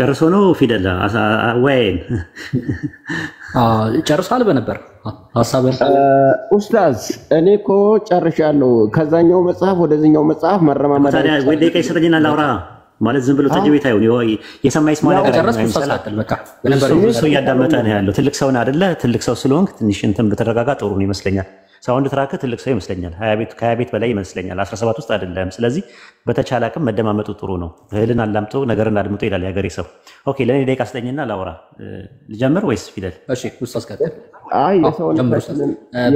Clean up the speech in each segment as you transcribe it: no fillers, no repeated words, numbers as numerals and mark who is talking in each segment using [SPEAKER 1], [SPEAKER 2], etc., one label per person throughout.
[SPEAKER 1] ጨርሶ ነው ፊደል ወይን
[SPEAKER 2] ጨርሷል በነበር ሐሳብን
[SPEAKER 3] ኡስታዝ እኔ እኮ ጨርሻለሁ። ከዛኛው መጽሐፍ ወደዚህኛው መጽሐፍ መረማመድ
[SPEAKER 1] ታዲያ ወይ ደቂቃ ይሰጠኝና ላውራ ማለት ዝም ብሎ ተጅቤት አይሁን። የሰማይ ስማ ነገር
[SPEAKER 2] ጨረስኩ ሰላተል በቃ በነበር
[SPEAKER 1] ሰው እያዳመጠ ነው ያለው። ትልቅ ሰው ነው አይደለ? ትልቅ ሰው ስለሆንክ ትንሽ እንትን በተረጋጋ ጥሩ ነው ይመስለኛል። ሳውንድ ትራክ ትልቅ ሰው ይመስለኛል። 20 ቤት በላይ ይመስለኛል። 17 ውስጥ አይደለም። ስለዚህ በተቻለ አቅም መደማመጡ ጥሩ ነው። እህልን አላምጦ ነገርን አድምጦ ይላል ያገሬ ሰው። ኦኬ ለኔ ደቂቃ ስጠኝና ላውራ። ልጀምር ወይስ ፊደል?
[SPEAKER 2] እሺ ኡስታዝ ቀጥል።
[SPEAKER 3] አይ የሰው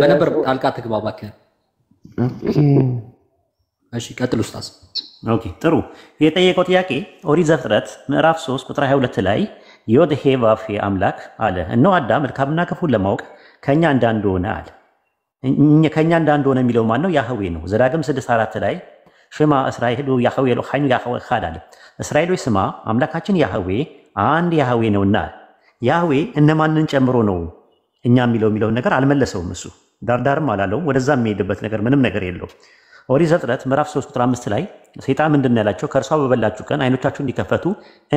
[SPEAKER 2] በነበር ጣልቃ ትግባባከ። እሺ ቀጥል ኡስታዝ።
[SPEAKER 1] ኦኬ ጥሩ። የጠየቀው ጥያቄ ኦሪት ዘፍጥረት ምዕራፍ 3 ቁጥር 22 ላይ ዮድ ሄ ቫቭ ሄ አምላክ አለ እነሆ አዳም መልካምና ክፉን ለማወቅ ከኛ እንዳንዱ ሆነ አለ። ከኛ እንዳንዱ ሆነ የሚለው ማን ነው? ያህዌ ነው። ዘዳግም 6:4 ላይ ሽማ እስራኤል ያህዌ ኤሎሄinu ያህዌ ኻድ አለ። እስራኤሎች ስማ አምላካችን ያህዌ አንድ ያህዌ ነውና። ያህዌ እነማንን ጨምሮ ነው እኛ የሚለውን ነገር አልመለሰውም። እሱ ዳርዳርም አላለውም። ወደዛ የሚሄድበት ነገር ምንም ነገር የለውም። ኦሪት ዘፍጥረት ምዕራፍ 3 ቁጥር 5 ላይ ሰይጣን ምንድን ያላቸው? ከእርሷ በበላችሁ ቀን አይኖቻችሁ እንዲከፈቱ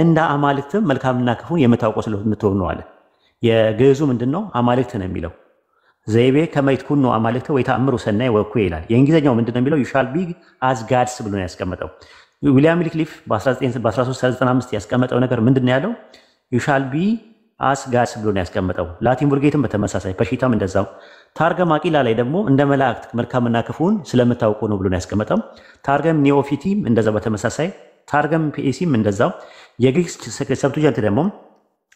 [SPEAKER 1] እንደ አማልክትም መልካምና ክፉን የምታውቁ ስለምትሆኑ አለ። የግዕዙ ምንድነው? አማልክት ነው የሚለው ዘይቤ ከመይትኩኑ አማልክት ወይ ተአምሩ ሰናይ ወኩ ይላል። የእንግሊዝኛው ምንድነው የሚለው? ዩ ሻል ቢ አዝ ጋድስ ብሎ ነው ያስቀመጠው። ዊሊያም ዊልክሊፍ በ1395 ያስቀመጠው ነገር ምንድነው ያለው? ዩ ሻል ቢ አስ ጋድስ ብሎ ነው ያስቀመጠው። ላቲን ቡልጌትም በተመሳሳይ ፐሺታም እንደዛው። ታርገም አቂላ ላይ ደግሞ እንደ መላእክት መልካምና ክፉን ስለምታውቁ ነው ብሎ ነው ያስቀመጠው። ታርገም ኒኦፊቲም እንደዛው በተመሳሳይ። ታርገም ፒኤሲም እንደዛው። የግሪክ ሰብቱጀንት ደግሞ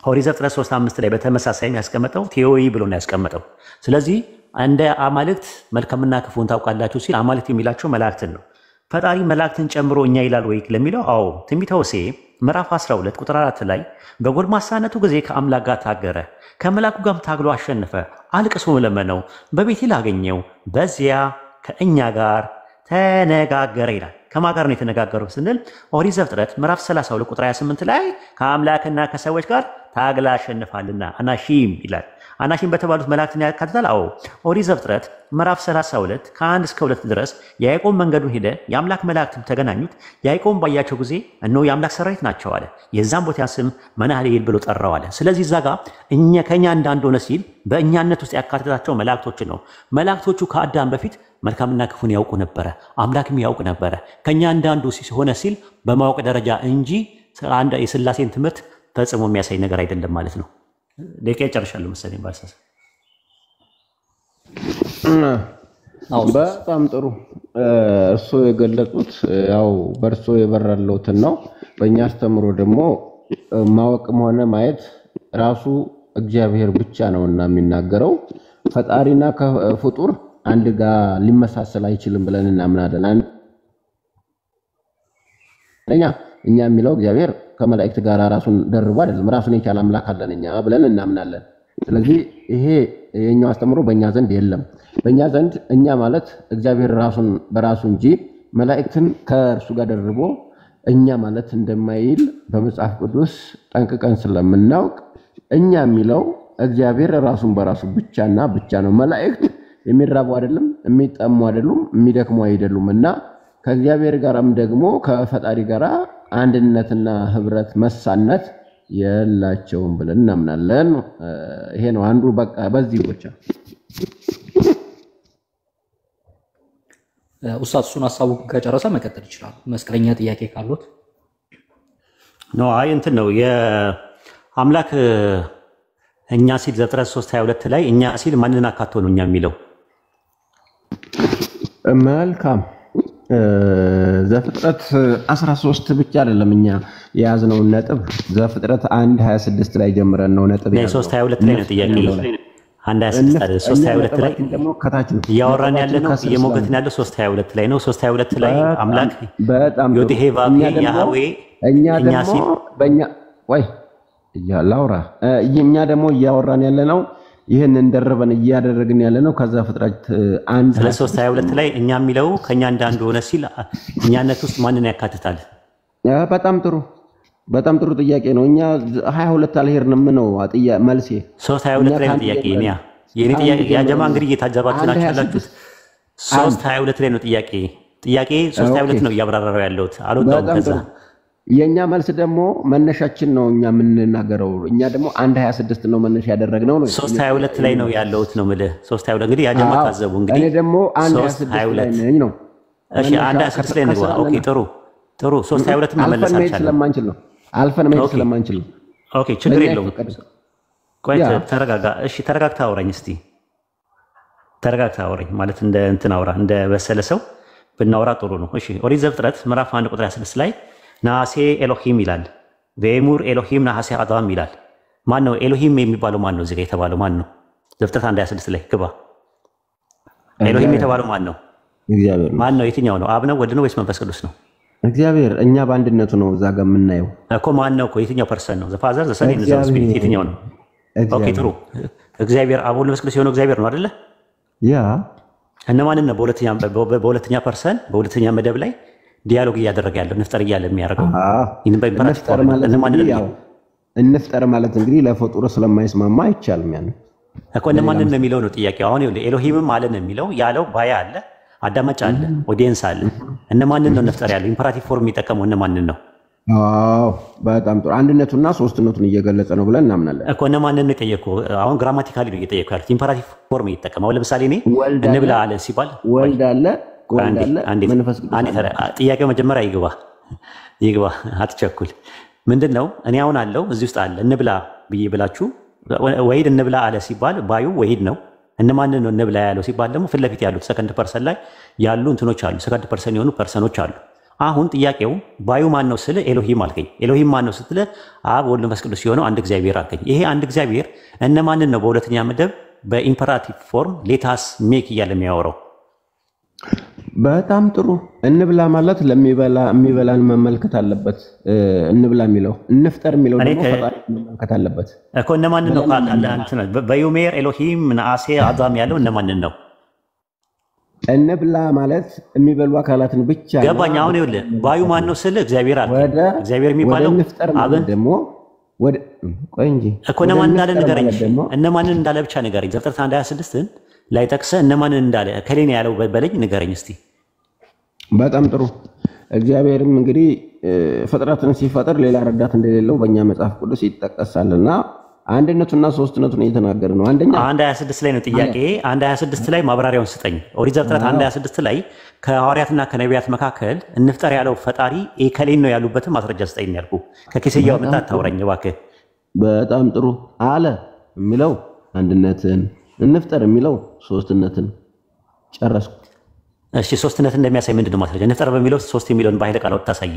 [SPEAKER 1] ኦሪት ዘፍጥረት 3:5 ላይ በተመሳሳይ ያስቀመጠው ቴዎይ ብሎ ነው ያስቀመጠው። ስለዚህ እንደ አማልክት መልካምና ክፉን ታውቃላችሁ ሲል አማልክት የሚላቸው መላእክትን ነው። ፈጣሪ መላእክትን ጨምሮ እኛ ይላል ወይ ለሚለው አዎ። ትንቢተ ሆሴዕ ምዕራፍ 12 ቁጥር 4 ላይ በጎልማሳነቱ ጊዜ ከአምላክ ጋር ታገረ፣ ከመላኩ ጋር ታግሎ አሸነፈ፣ አልቅሶ ለመነው፣ በቤቴል አገኘው፣ በዚያ ከእኛ ጋር ተነጋገረ ይላል። ከማን ጋር ነው የተነጋገረው ስንል ኦሪት ዘፍጥረት ምዕራፍ 32 ቁጥር 28 ላይ ከአምላክና ከሰዎች ጋር ታግላ አሸንፋልና አናሺም ይላል። አናሺም በተባሉት መላእክትን ያካትታል። አዎ ኦሪት ዘፍጥረት ምዕራፍ 32 ከ1 እስከ 2 ድረስ ያዕቆብ መንገዱን ሄደ፣ የአምላክ መላእክትም ተገናኙት። ያዕቆብ ባያቸው ጊዜ እነሆ የአምላክ ሰራዊት ናቸው አለ። የዛም ቦታ ስም መናህሌል ብሎ ጠራው አለ። ስለዚህ እዛ ጋር ከኛ እንዳንዶነ ሲል በእኛነት ውስጥ ያካትታቸው መላእክቶችን ነው። መላእክቶቹ ከአዳም በፊት መልካምና ክፉን ያውቁ ነበረ፣ አምላክም ያውቅ ነበረ። ከኛ እንዳንዱ ሆነ ሲል በማወቅ ደረጃ እንጂ የሥላሴን ትምህርት ፈጽሞ የሚያሳይ ነገር አይደለም ማለት ነው። ደቂቃ ጨርሻለሁ መሰለኝ ባልሳሳት።
[SPEAKER 3] በጣም ጥሩ። እርሶ የገለጹት ያው በእርሶ የበራለውትን ነው። በእኛ አስተምሮ ደግሞ ማወቅም ሆነ ማየት ራሱ እግዚአብሔር ብቻ ነውና የሚናገረው ፈጣሪና ፍጡር አንድ ጋር ሊመሳሰል አይችልም ብለን እናምናለን። እኛ የሚለው እግዚአብሔር ከመላእክት ጋር ራሱን ደርቦ አይደለም፣ ራሱን የቻለ አምላክ አለን እኛ ብለን እናምናለን። ስለዚህ ይሄ የኛው አስተምሮ በእኛ ዘንድ የለም። በእኛ ዘንድ እኛ ማለት እግዚአብሔር ራሱን በራሱ እንጂ መላእክትን ከእርሱ ጋር ደርቦ እኛ ማለት እንደማይል በመጽሐፍ ቅዱስ ጠንቅቀን ስለምናውቅ እኛ የሚለው እግዚአብሔር ራሱን በራሱ ብቻና ብቻ ነው። መላእክት የሚራቡ አይደለም፣ የሚጠሙ አይደሉም፣ የሚደክሙ አይደሉም እና ከእግዚአብሔር ጋርም ደግሞ ከፈጣሪ ጋር አንድነትና ህብረት መሳነት የላቸውም ብለን እናምናለን። ይሄ ነው አንዱ። በቃ በዚህ ብቻ
[SPEAKER 2] ኡስታዝ እሱን ሐሳቡን ከጨረሰ መቀጠል ይችላል። መስቀለኛ ጥያቄ ካሉት
[SPEAKER 1] ነው። አይ እንትን ነው የአምላክ እኛ ሲል ዘፍጥረት 3:22 ላይ እኛ ሲል ማንን አካቶ ነው እኛ የሚለው?
[SPEAKER 3] መልካም ዘፍጥረት 13 ብቻ አይደለም እኛ የያዝነው ነጥብ ዘፍጥረት 1:26 ላይ ጀምረን ነው ነጥብ
[SPEAKER 1] ያለው 3:22 ላይ ነው ጥያቄ 1:26 3:22 ላይ
[SPEAKER 3] ደግሞ ከታች ነው
[SPEAKER 1] ያወራን ያለ ነው የሞገትን ያለው 3:22 ላይ ነው 3:22 ላይ አምላክ
[SPEAKER 3] በጣም
[SPEAKER 1] ዮዲሄ ቫቭ ያህዌ
[SPEAKER 3] እኛ ደግሞ በእኛ ወይ ያላውራ እኛ ደግሞ እያወራን ያለ ነው ይሄን እንደረበን እያደረግን ያለ ነው ከዛ ፍጥረት
[SPEAKER 1] 3:22 ላይ እኛ የሚለው ከኛ እንዳንዱ ሆነ ሲል እኛነት ውስጥ ማንን ያካትታል?
[SPEAKER 3] በጣም ጥሩ ጥያቄ ነው። እኛ 22 አልሄድንም ነው መልሴ
[SPEAKER 1] 3:22 ላይ ነው ጥያቄ የኔ ጥያቄ ያ ጀማ እንግዲህ እየታጀባችሁ ናችሁ ያላችሁት 3:22 ላይ ነው ጥያቄ 3:22 ነው እያብራራው ያለሁት አልወጣሁም ከዛ
[SPEAKER 3] የኛ መልስ ደግሞ መነሻችን ነው እኛ የምንናገረው እኛ ደግሞ 1:26 ነው መነሻ ያደረግነው ነው
[SPEAKER 1] 3:22 ላይ ነው ያለውት ነው ማለት 3:22 እንግዲህ ያጀማ ታዘቡ እንግዲህ
[SPEAKER 3] እኔ ደግሞ 1:26 ላይ ነኝ ነው
[SPEAKER 1] እሺ 1:26 ላይ ነው ኦኬ ጥሩ 3:22 መመለስ አልቻለም
[SPEAKER 3] አልፈን መሄድ ስለማንችል ነው
[SPEAKER 1] ኦኬ ችግር የለውም ቆይ ተረጋጋ እሺ ተረጋግታ አውራኝ እስቲ ተረጋግታ አውራኝ ማለት እንደ እንትን አውራ እንደ በሰለ ሰው ብናወራ ጥሩ ነው እሺ ኦሪት ዘፍጥረት ምዕራፍ 1 ቁጥር 26 ላይ ናሴ ኤሎሂም ይላል በኤሙር ኤሎሂም ናሴ አዳም ይላል ማን ነው ኤሎሂም የሚባለው ማን ነው እዚህ ጋር የተባለው ማን ነው ዘፍጥረት 1:26 ላይ ግባ ኤሎሂም የተባለው ማን ነው
[SPEAKER 3] እግዚአብሔር
[SPEAKER 1] ማን ነው የትኛው ነው አብ ነው ወልድ ነው ወይስ መንፈስ ቅዱስ ነው
[SPEAKER 3] እግዚአብሔር እኛ በአንድነቱ ነው እዛ ጋር የምናየው
[SPEAKER 1] እኮ ማን ነው እኮ የትኛው ፐርሰን ነው ዘ ፋዘር ዘ ሰን ዘ ስፒሪት የትኛው ነው ኦኬ ጥሩ እግዚአብሔር አብ ወልድ መንፈስ ቅዱስ የሆነው እግዚአብሔር ነው አይደለ
[SPEAKER 3] ያ
[SPEAKER 1] እነማንን ነው በሁለተኛ ፐርሰን በሁለተኛ መደብ ላይ ዲያሎግ እያደረገ ያለው ንፍጠር እያለ የሚያደርገው
[SPEAKER 3] እንፍጠር ማለት እንግዲህ ለፈጡር ስለማይስማማ አይቻልም ያን
[SPEAKER 1] እኮ እነማንን ነው የሚለው ነው ጥያቄው አሁን ኤሎሂምም አለ ነው የሚለው ያለው ባያ አለ አዳማጭ አለ ኦዲየንስ አለ እነማንን ነው ንፍጠር ያለው ኢምፐራቲቭ ፎርም የሚጠቀመው እነማንን ነው በጣም ጥሩ አንድነቱና ሶስትነቱን እየገለጸ ነው ብለን እናምናለን እኮ እነማንን ነው የጠየቀው አሁን ግራማቲካሊ ነው እየጠየቀው ያለው ኢምፐራቲቭ ፎርም እየተጠቀመው ለምሳሌ እኔ እንብላ አለ ሲባል
[SPEAKER 3] ወልድ አለ
[SPEAKER 1] ጥያቄው መጀመሪያ ይግባ አትቸኩል ምንድነው እኔ አሁን አለው እዚህ ውስጥ አለ እንብላ ብዬ ብላችሁ ወሂድ እንብላ አለ ሲባል ባዩ ወሂድ ነው እነማንን ነው እንብላ ያለው ሲባል ደግሞ ፊት ለፊት ያሉት ሰከንድ ፐርሰን ላይ ያሉ እንትኖች አሉ ሰከንድ ፐርሰን የሆኑ ፐርሰኖች አሉ አሁን ጥያቄው ባዩ ማን ነው ስለ ኤሎሂም አልከኝ ኤሎሂም ማን ነው ስትለ አብ ወልድ መንፈስ ቅዱስ የሆነው አንድ እግዚአብሔር አልከኝ ይሄ አንድ እግዚአብሔር እነማንን ነው በሁለተኛ መደብ በኢምፐራቲቭ ፎርም ሌታስ ሜክ እያለ የሚያወራው
[SPEAKER 3] በጣም ጥሩ እንብላ ማለት የሚበላን መመልከት አለበት እንብላ የሚለው እንፍጠር የሚለው ደግሞ ፈጣሪ መመልከት አለበት
[SPEAKER 1] እኮ እነማንን ነው በዩሜር ኤሎሂም ናሴ አዳም ያለው እነማንን ነው
[SPEAKER 3] እንብላ ማለት የሚበሉ አካላትን ብቻ
[SPEAKER 1] ገባኝ አሁን ይኸውልህ ባዩ ማን ነው ስለ እግዚአብሔር አለ እግዚአብሔር የሚባለው
[SPEAKER 3] አብን ደግሞ ወደ ቆይ እንጂ
[SPEAKER 1] እኮ እነማንን እንዳለ ንገረኝ እነማንን እንዳለ ብቻ ንገረኝ ዘፍጥረት 1:26 ላይ ጠቅሰህ እነማንን እንዳለ ከሌን ያለው በለኝ ንገረኝ እስቲ
[SPEAKER 3] በጣም ጥሩ እግዚአብሔርም እንግዲህ ፍጥረትን ሲፈጥር ሌላ ረዳት እንደሌለው በእኛ መጽሐፍ ቅዱስ ይጠቀሳልና አንድነቱና ሶስትነቱን እየተናገረ ነው አንደኛ
[SPEAKER 1] 1:26 ላይ ነው ጥያቄ 1:26 ላይ ማብራሪያውን ስጠኝ ኦሪት ዘፍጥረት 1:26 ላይ ከሐዋርያትና ከነቢያት መካከል እንፍጠር ያለው ፈጣሪ ከሌን ነው ያሉበትን ማስረጃ ስጠኝ ያልኩ ከኪስያው መጣ ታውራኝ እባክህ
[SPEAKER 3] በጣም ጥሩ አለ የሚለው አንድነትን እንፍጠር የሚለው ሶስትነትን ጨረስኩ
[SPEAKER 1] እሺ ሶስትነት እንደሚያሳይ ምንድነው ማስረጃ እንፍጠር በሚለው ሶስት የሚለውን ባይለ ቃል ታሳይ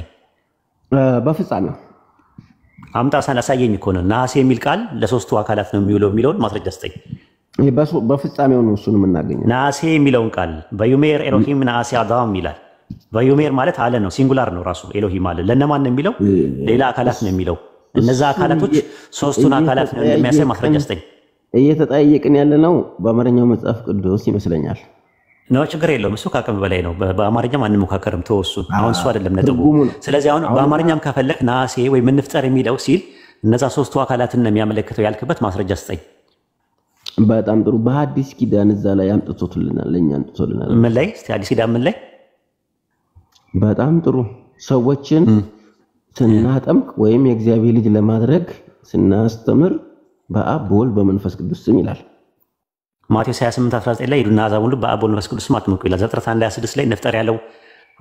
[SPEAKER 3] በፍጻሜው
[SPEAKER 1] አምጣ ሳናሳየኝ እኮ ነው ናሴ የሚል ቃል ለሶስቱ አካላት ነው የሚለውን ማስረጃ ስጠኝ
[SPEAKER 3] በፍጻሜው ነው እሱን የምናገኘው
[SPEAKER 1] ናሴ የሚለውን ቃል በዩሜር ኤሎሂም ናሴ አዳም ይላል በዩሜር ማለት አለ ነው ሲንጉላር ነው ራሱ ኤሎሂም አለ ለነማን ነው የሚለው ሌላ አካላት ነው የሚለው እነዛ አካላቶች ሶስቱን አካላት ነው የሚያሳይ ማስረጃ ስጠኝ
[SPEAKER 3] እየተጠያየቅን ያለ ነው በአማርኛው መጽሐፍ ቅዱስ ይመስለኛል
[SPEAKER 1] ነው ችግር የለውም እሱ ካቀም በላይ ነው በአማርኛ ማንንም ሙካከርም ተወሱ አሁን እሱ አይደለም ነጥቡ ስለዚህ አሁን በአማርኛም ከፈለክ ናሴ ወይ ምን ንፍጠር የሚለው ሲል እነዛ ሶስቱ አካላትን ነው የሚያመለክተው ያልክበት ማስረጃ ስጠኝ
[SPEAKER 3] በጣም ጥሩ በሐዲስ ኪዳን እዛ ላይ አምጥቶልናል ለኛ አምጥቶልናል
[SPEAKER 1] ምን ላይ እስቲ ሐዲስ ኪዳን ምን ላይ
[SPEAKER 3] በጣም ጥሩ ሰዎችን ስናጠምቅ ወይም የእግዚአብሔር ልጅ ለማድረግ ስናስተምር በአብ በወልድ በመንፈስ ቅዱስ ስም ይላል
[SPEAKER 1] ማቴዎስ 28:19 ላይ ሄዱና አሕዛብ ሁሉ በአብ በወልድ በመንፈስ ቅዱስ ስም አጥምቁ ይላል ዘፍጥረት 1:26 ላይ ንፍጠር ያለው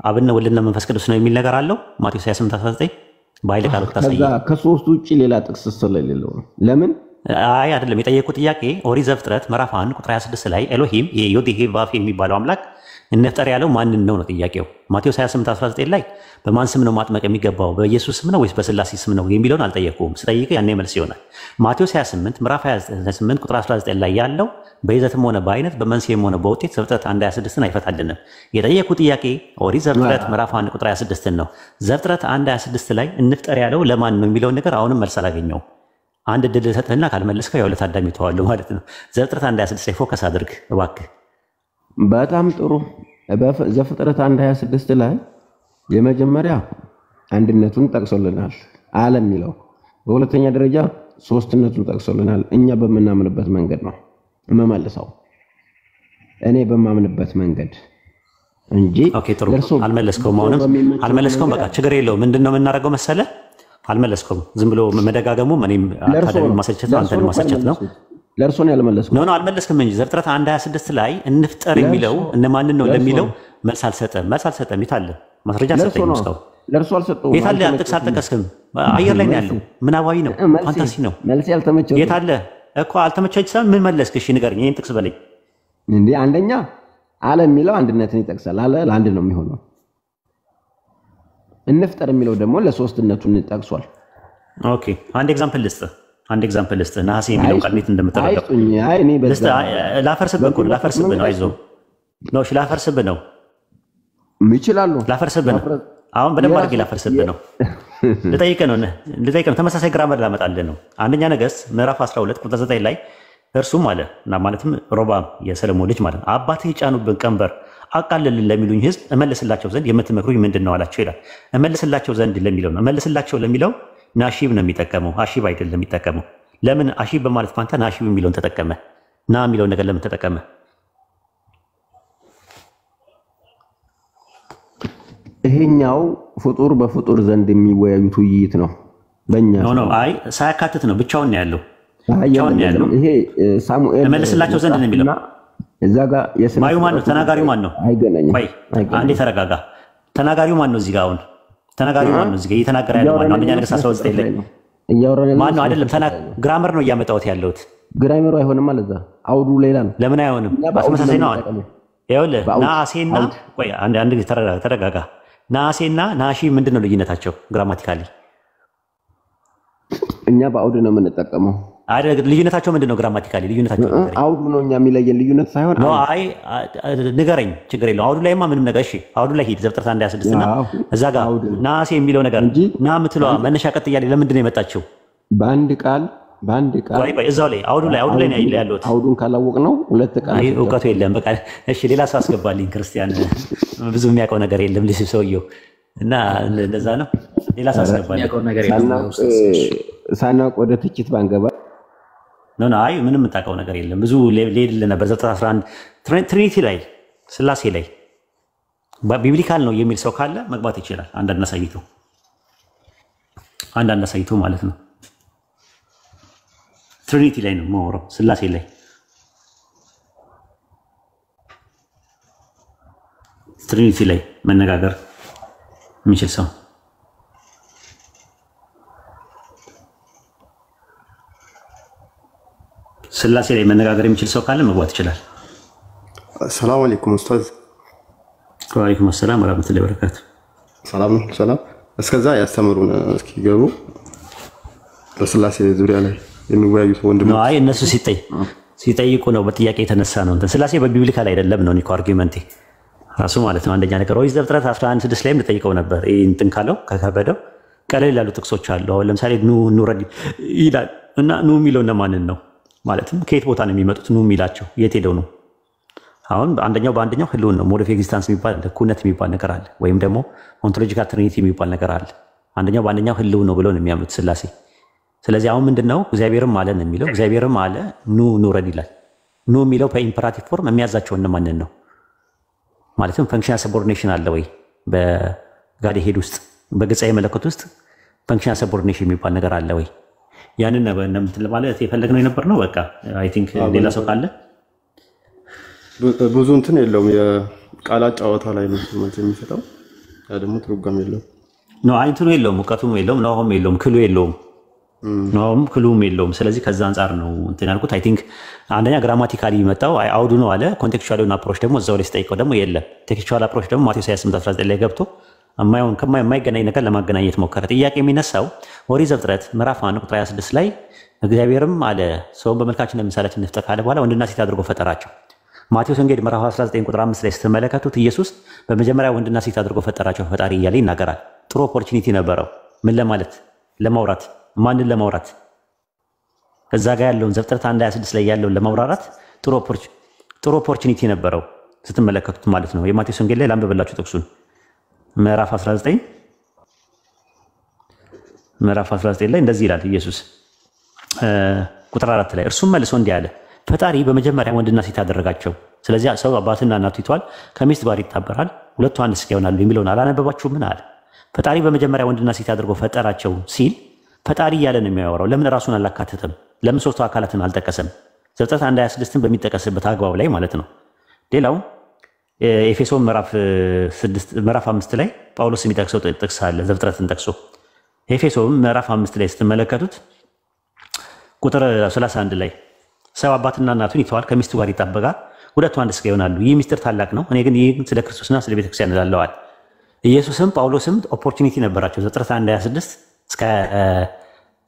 [SPEAKER 1] አብና ወልድና መንፈስ ቅዱስ ነው የሚል ነገር አለው ማቴዎስ 28:19 ባይለ ቃል ታሳይ
[SPEAKER 3] ከሶስቱ ውጪ ሌላ ጥቅስ ስለሌለው ለምን
[SPEAKER 1] አይ አይደለም የጠየቁ ጥያቄ ኦሪት ዘፍጥረት ምዕራፍ 1 ቁጥር 26 ላይ ኤሎሂም የዮዴሄ ባፌ የሚባለው አምላክ እንፍጠር ያለው ማንን ነው ጥያቄው ማቴዎስ 28:19 ላይ በማን ስም ነው ማጥመቅ የሚገባው በኢየሱስ ስም ነው ወይስ በስላሴ ስም ነው የሚለውን አልጠየቁም ስጠይቅ ያኔ መልስ ይሆናል ማቴዎስ 28 ምዕራፍ 28 ቁጥር 19 ላይ ያለው በይዘትም ሆነ በአይነት በመንስኤም ሆነ በውጤት ዘፍጥረት 1:26 አይፈታልንም የጠየቁ ጥያቄ ኦሪት ዘፍጥረት ምዕራፍ 1 ቁጥር 26 ነው ዘፍጥረት 1:26 ላይ እንፍጠር ያለው ለማን ነው የሚለውን ነገር አሁንም መልስ አላገኘውም አንድ ድል ሰጥህና ካልመለስከው ያው ለታዳሚ ተዋለው ማለት ነው ዘፍጥረት 1:26 ላይ ፎከስ አድርግ እባክህ
[SPEAKER 3] በጣም ጥሩ ዘፍጥረት 1:26 ላይ የመጀመሪያ አንድነቱን ጠቅሶልናል አለ የሚለው በሁለተኛ ደረጃ ሶስትነቱን ጠቅሶልናል እኛ በመናምንበት መንገድ ነው መመልሰው እኔ በማምንበት መንገድ እንጂ
[SPEAKER 1] ኦኬ ጥሩ አልመለስከውም። አሁንም አልመለስከውም። በቃ ችግር የለውም። ምንድነው የምናደርገው መሰለህ? አልመለስከውም። ዝም ብሎ መደጋገሙ እኔም አካዳሚ ማሰልቸት ነው፣ አንተን ማሰልቸት ነው።
[SPEAKER 3] ለእርሶ ነው ያልመለስኩት።
[SPEAKER 1] ነው አልመለስክም እንጂ ዘፍጥረት 1:26 ላይ እንፍጠር የሚለው እነማንን ነው ለሚለው መልስ አልሰጠም። ይታለ ማስረጃ አልሰጠኝም እስካሁን።
[SPEAKER 3] ለእርሶ አልሰጠሁም።
[SPEAKER 1] የታለ? ጥቅስ አልጠቀስክም። አየር ላይ ነው ያለው። ምናባዊ ነው፣ ፋንታሲ ነው።
[SPEAKER 3] መልስ ያልተመቸው
[SPEAKER 1] የታለ እኮ አልተመቸኝም። ምን መለስክ? እሺ ንገረኝ፣ ይሄን ጥቅስ በለኝ።
[SPEAKER 3] እንዴ አንደኛ አለ የሚለው አንድነትን ይጠቅሳል። አለ ለአንድ ነው የሚሆነው። እንፍጠር የሚለው ደግሞ ለሶስትነቱን ጠቅሷል።
[SPEAKER 1] ኦኬ አንድ ኤግዛምፕል ልስጥ። ነሐሴ የሚለው ቃል እንዴት እንደምትረዳው ላፈርስብህ ነው። አይዞህ ነው። እሺ ላፈርስብህ ነው።
[SPEAKER 3] ይችላሉ።
[SPEAKER 1] ላፈርስብህ ነው። አሁን በደንብ አድርጌ ላፈርስብህ ነው። ልጠይቅህ ነው። ተመሳሳይ ግራመር ላመጣልህ ነው። አንደኛ ነገሥት ምዕራፍ 12 ቁጥር 9 ላይ እርሱም አለ እና ማለትም ሮብዓም የሰሎሞን ልጅ ማለት ነው አባትህ የጫኑብን ቀንበር አቃልልን ለሚሉኝ ሕዝብ እመልስላቸው ዘንድ የምትመክሩኝ ምንድን ነው አላቸው ይላል። እመልስላቸው ዘንድ ለሚለው ነው። እመልስላቸው ለሚለው ናሺብ ነው የሚጠቀመው፣ አሺብ አይደለም የሚጠቀመው። ለምን አሺብ በማለት ፋንታ ናሺብ የሚለውን ተጠቀመ? ና የሚለውን ነገር ለምን ተጠቀመ?
[SPEAKER 3] ይሄኛው ፍጡር በፍጡር ዘንድ የሚወያዩት ውይይት ነው። በእኛ
[SPEAKER 1] ነው አይ ሳያካትት ነው፣ ብቻውን ነው ያለው።
[SPEAKER 3] ይሄ ሳሙኤል
[SPEAKER 1] እመልስላቸው ዘንድ ነው የሚለው።
[SPEAKER 3] እዛ ጋር
[SPEAKER 1] ማዩ ማን ነው? ተናጋሪው ማን ነው?
[SPEAKER 3] አይገናኝም።
[SPEAKER 1] ቆይ አንዴ ተረጋጋ። ተናጋሪው ማን ነው? እዚህ ጋር አሁን ተናጋሪው ማን ነው? እዚህ ጋር እየተናገረ ያለው ማን ነው? አንደኛ ነገሥት 19 ላይ ማን ነው? አይደለም ግራመር ነው እያመጣሁት ያለሁት።
[SPEAKER 3] ግራመሩ አይሆንም ማለት እዛ አውዱ ሌላ ነው።
[SPEAKER 1] ለምን አይሆንም? በተመሳሳይ ነው። ይኸውልህ ነሐሴና ቆይ አንድ ተረጋጋ። ነሐሴና ናሺ ምንድን ነው ልዩነታቸው ግራማቲካሊ?
[SPEAKER 3] እኛ በአውድ ነው የምንጠቀመው።
[SPEAKER 1] ልዩነታቸው ምንድን ነው ግራማቲካሊ? ልዩነታቸው
[SPEAKER 3] አውዱ ነው እኛ የሚለየን ልዩነት ሳይሆን
[SPEAKER 1] አይ ንገረኝ። ችግር የለውም። አውዱ ላይማ ምንም ነገር። እሺ አውዱ ላይ ሂድ። ዘፍጥረት 1:26 እና እዛ ጋር ነሐሴ የሚለው ነገር ና የምትለዋ መነሻ ቀጥ እያለ ለምንድን ነው የመጣችው?
[SPEAKER 3] በአንድ ቃል
[SPEAKER 1] እዛው ላይ አውዱ ላይ ነው ያለሁት።
[SPEAKER 3] አውዱን ካላወቅ ነው ሁለት ቃል
[SPEAKER 1] እውቀቱ የለም። በቃ እሺ ሌላ ሰው አስገባልኝ። ክርስቲያን ብዙ የሚያውቀው ነገር የለም ልጅ ሰውየው እና እንደዛ ነው። ሌላ ሰው አስገባልኝ።
[SPEAKER 3] ሳናውቅ ወደ ትችት ባንገባ
[SPEAKER 1] አይ ምንም የምታውቀው ነገር የለም። ብዙ ሌል ነበር። ዘፍጥረት 11 ትሪኒቲ ላይ ስላሴ ላይ ቢብሊካል ነው የሚል ሰው ካለ መግባት ይችላል። አንዳንድ አሳይቶ ማለት ነው። ትሪኒቲ ላይ ነው የማወራው፣ ስላሴ ላይ ትሪኒቲ ላይ መነጋገር የሚችል ሰው ስላሴ ላይ መነጋገር የሚችል ሰው ካለ መግባት ይችላል።
[SPEAKER 4] ሰላም አለይኩም ኡስታዝ።
[SPEAKER 1] ወአለይኩም ሰላም ወራህመቱላሂ ወበረካቱ።
[SPEAKER 4] ሰላም። እስከዛ ያስተምሩን እስኪገቡ በስላሴ ዙሪያ ላይ የሚወያዩት ወንድም
[SPEAKER 1] ነው። አይ እነሱ ሲጠይቁ ነው በጥያቄ የተነሳ ነው። ስላሴ በቢብሊካል አይደለም ነው ኒኮ አርጊመንቴ ራሱ ማለት ነው። አንደኛ ነገር ኦሪት ዘፍጥረት 11:6 ላይም ልጠይቀው ነበር። እንትን ካለው ከከበደው ቀለል ያሉ ጥቅሶች አሉ። አሁን ለምሳሌ ኑ ረዲ ይላል እና ኑ የሚለው እነማንን ነው? ማለትም ከየት ቦታ ነው የሚመጡት? ኑ የሚላቸው የት ሄደው ነው? አሁን በአንደኛው ህልውን ነው። ሞድ ኦፍ ኤግዚስታንስ የሚባል ኩነት የሚባል ነገር አለ፣ ወይም ደግሞ ኦንቶሎጂካል ትሪኒቲ የሚባል ነገር አለ። በአንደኛው ህልው ነው ብለው ነው የሚያምኑት ስላሴ። ስለዚህ አሁን ምንድነው እግዚአብሔርም አለ ነው የሚለው። እግዚአብሔርም አለ ኑ ረድ ይላል። ኑ የሚለው በኢምፐራቲቭ ፎርም የሚያዛቸው እነማንን ነው? ማለትም ፈንክሽናል ሰቦርዲኔሽን አለ ወይ? በጋድ ሄድ ውስጥ በግጻዊ መለኮት ውስጥ ፈንክሽናል ሰቦርዲኔሽን የሚባል ነገር አለ ወይ? ያንን ነው ማለት የፈለግነው የነበር ነው። በቃ አይ ቲንክ ሌላ ሰው ካለ
[SPEAKER 4] ብዙ እንትን የለውም። የቃላት ጨዋታ ላይ ነው ማለት የሚሰጠው። ያ ደግሞ ትርጉም የለውም።
[SPEAKER 1] ነው አይንቱ የለውም፣ እውቀቱም የለውም፣ ነውም የለውም፣ ክሉ የለውም፣ ነውም ክሉም የለውም። ስለዚህ ከዛ አንፃር ነው እንትን ያልኩት። አይ ቲንክ አንደኛ ግራማቲካሊ መጣው አውዱ ነው አለ። ኮንቴክስቹዋል አፕሮች ደግሞ እዛው ላይ ስጠይቀው ደግሞ የለም። ቴክስቹዋል አፕሮች ደግሞ ማቴዎስ 28:19 ላይ ገብቶ የማይገናኝ ነገር ለማገናኘት ሞከረ። ጥያቄ የሚነሳው ኦሪት ዘፍጥረት ምዕራፍ 1 ቁጥር 26 ላይ እግዚአብሔርም አለ ሰውን በመልካችን እንደምሳሌያችን እንፍጠር ካለ በኋላ ወንድና ሴት አድርጎ ፈጠራቸው። ማቴዎስ ወንጌል ምዕራፍ 19 ቁጥር 5 ላይ ስትመለከቱት ኢየሱስ በመጀመሪያ ወንድና ሴት አድርጎ ፈጠራቸው ፈጣሪ እያለ ይናገራል። ጥሩ ኦፖርቹኒቲ ነበረው። ምን ለማለት? ለማውራት። ማንን ለማውራት? እዛ ጋር ያለውን ዘፍጥረት 1:26 ላይ ያለውን ለማውራራት ጥሩ ኦፖርቹኒቲ ነበረው ስትመለከቱት ማለት ነው። የማቴዎስ ወንጌል ላይ ላንብብላችሁ ጥቅሱን ምዕራፍ 19 ላይ እንደዚህ ይላል ኢየሱስ ቁጥር 4 ላይ እርሱም መልሶ እንዲህ አለ፣ ፈጣሪ በመጀመሪያ ወንድና ሴት አደረጋቸው። ስለዚህ ሰው አባትና እናቱ ይተዋል፣ ከሚስት ጋር ይጣበራል፣ ሁለቱ አንድ ስጋ ይሆናሉ የሚለውን አላነበባችሁም? ምን አለ? ፈጣሪ በመጀመሪያ ወንድና ሴት አድርጎ ፈጠራቸው ሲል ፈጣሪ እያለ ነው የሚያወራው። ለምን ራሱን አላካተተም? ለምን ሶስቱ አካላትን አልጠቀሰም? ዘፍጥረት 1:26 በሚጠቀስበት አግባብ ላይ ማለት ነው። ሌላው ኤፌሶን ምዕራፍ 5 ላይ ጳውሎስ የሚጠቅሰው ጥቅስ አለ። ዘፍጥረትን ጠቅሶ ኤፌሶን ምዕራፍ 5 ላይ ስትመለከቱት ቁጥር 31 ላይ ሰው አባትና እናቱን ይተዋል፣ ከሚስቱ ጋር ይጣበቃል፣ ሁለቱ አንድ ስጋ ይሆናሉ። ይህ ሚስጥር ታላቅ ነው፣ እኔ ግን ይህን ስለ ክርስቶስና ስለ ቤተክርስቲያን እላለዋል። ኢየሱስም ጳውሎስም ኦፖርቹኒቲ ነበራቸው። ዘፍጥረት 1:26 እስከ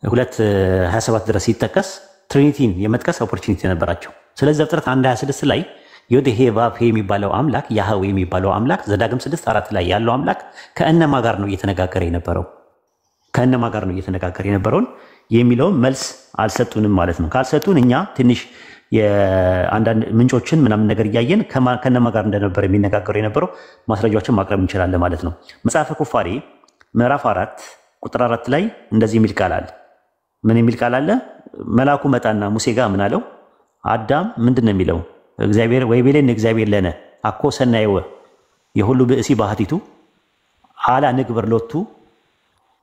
[SPEAKER 1] 2:27 ድረስ ሲጠቀስ ትሪኒቲን የመጥቀስ ኦፖርቹኒቲ ነበራቸው። ስለዚህ ዘፍጥረት 1:26 ላይ ዮዴሄ ቫፌ የሚባለው አምላክ ያህዌ የሚባለው አምላክ ዘዳግም 6:4 ላይ ያለው አምላክ ከእነማ ጋር ነው እየተነጋገረ የነበረው? ከእነማ ጋር ነው እየተነጋገረ የነበረውን የሚለውን መልስ አልሰጡንም ማለት ነው። ካልሰጡን እኛ ትንሽ የአንዳንድ ምንጮችን ምናምን ነገር እያየን ከነማ ጋር እንደነበረ የሚነጋገሩ የነበረው ማስረጃዎችን ማቅረብ እንችላለን ማለት ነው። መጽሐፈ ኩፋሌ ምዕራፍ 4 ቁጥር 4 ላይ እንደዚህ የሚል ቃል አለ። ምን የሚል ቃል አለ? መልአኩ መጣና ሙሴ ጋር ምን አለው? አዳም ምንድን ነው የሚለው? እግዚአብሔር ወይ ቤሌን እግዚአብሔር ለነ አኮ ሰናይወ የሁሉ ብእሲ ባህቲቱ አላ ንግበር ሎቱ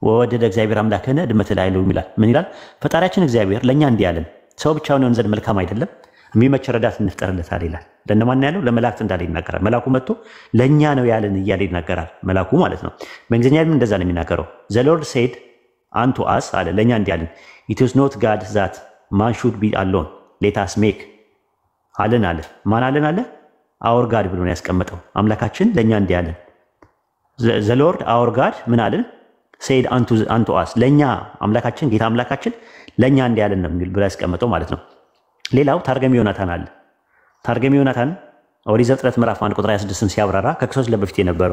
[SPEAKER 1] ወወደደ እግዚአብሔር አምላክነ ድመት ላይ ነው ይላል። ምን ይላል? ፈጣሪያችን እግዚአብሔር ለኛ እንዲህ ያለን ሰው ብቻውን ይሆን ዘንድ መልካም አይደለም፣ የሚመች ረዳት እንፍጠርለታል ይላል። ለነማን ያለው? ለመላእክት እንዳለ ይናገራል። መልአኩ መጥቶ ለኛ ነው ያለን እያለ ይናገራል። መልአኩ ማለት ነው። በእንግሊዝኛም እንደዛ ነው የሚናገረው። ዘ ሎርድ ሴድ አንቱ አስ አለ ለኛ እንዲህ ያለን ኢት ኢዝ ኖት ጋድ ዛት ማን ሹድ ቢ አሎን ሌት አስ ሜክ አለን አለ። ማን አለን አለ? አወር ጋድ ብሎ ነው ያስቀመጠው። አምላካችን ለኛ እንዲህ ያለን ዘ ሎርድ አወር ጋድ ምን አለን? ሴድ አንቱ አስ ለኛ አምላካችን ጌታ አምላካችን ለኛ እንዲህ ያለን ነው የሚል ብሎ ያስቀመጠው ማለት ነው። ሌላው ታርገሚ ዮናታን አለ። ታርገሚ ዮናታን ኦሪት ዘፍጥረት ምዕራፍ 1 ቁጥር 26ን ሲያብራራ ከክርስቶስ በፊት የነበሩ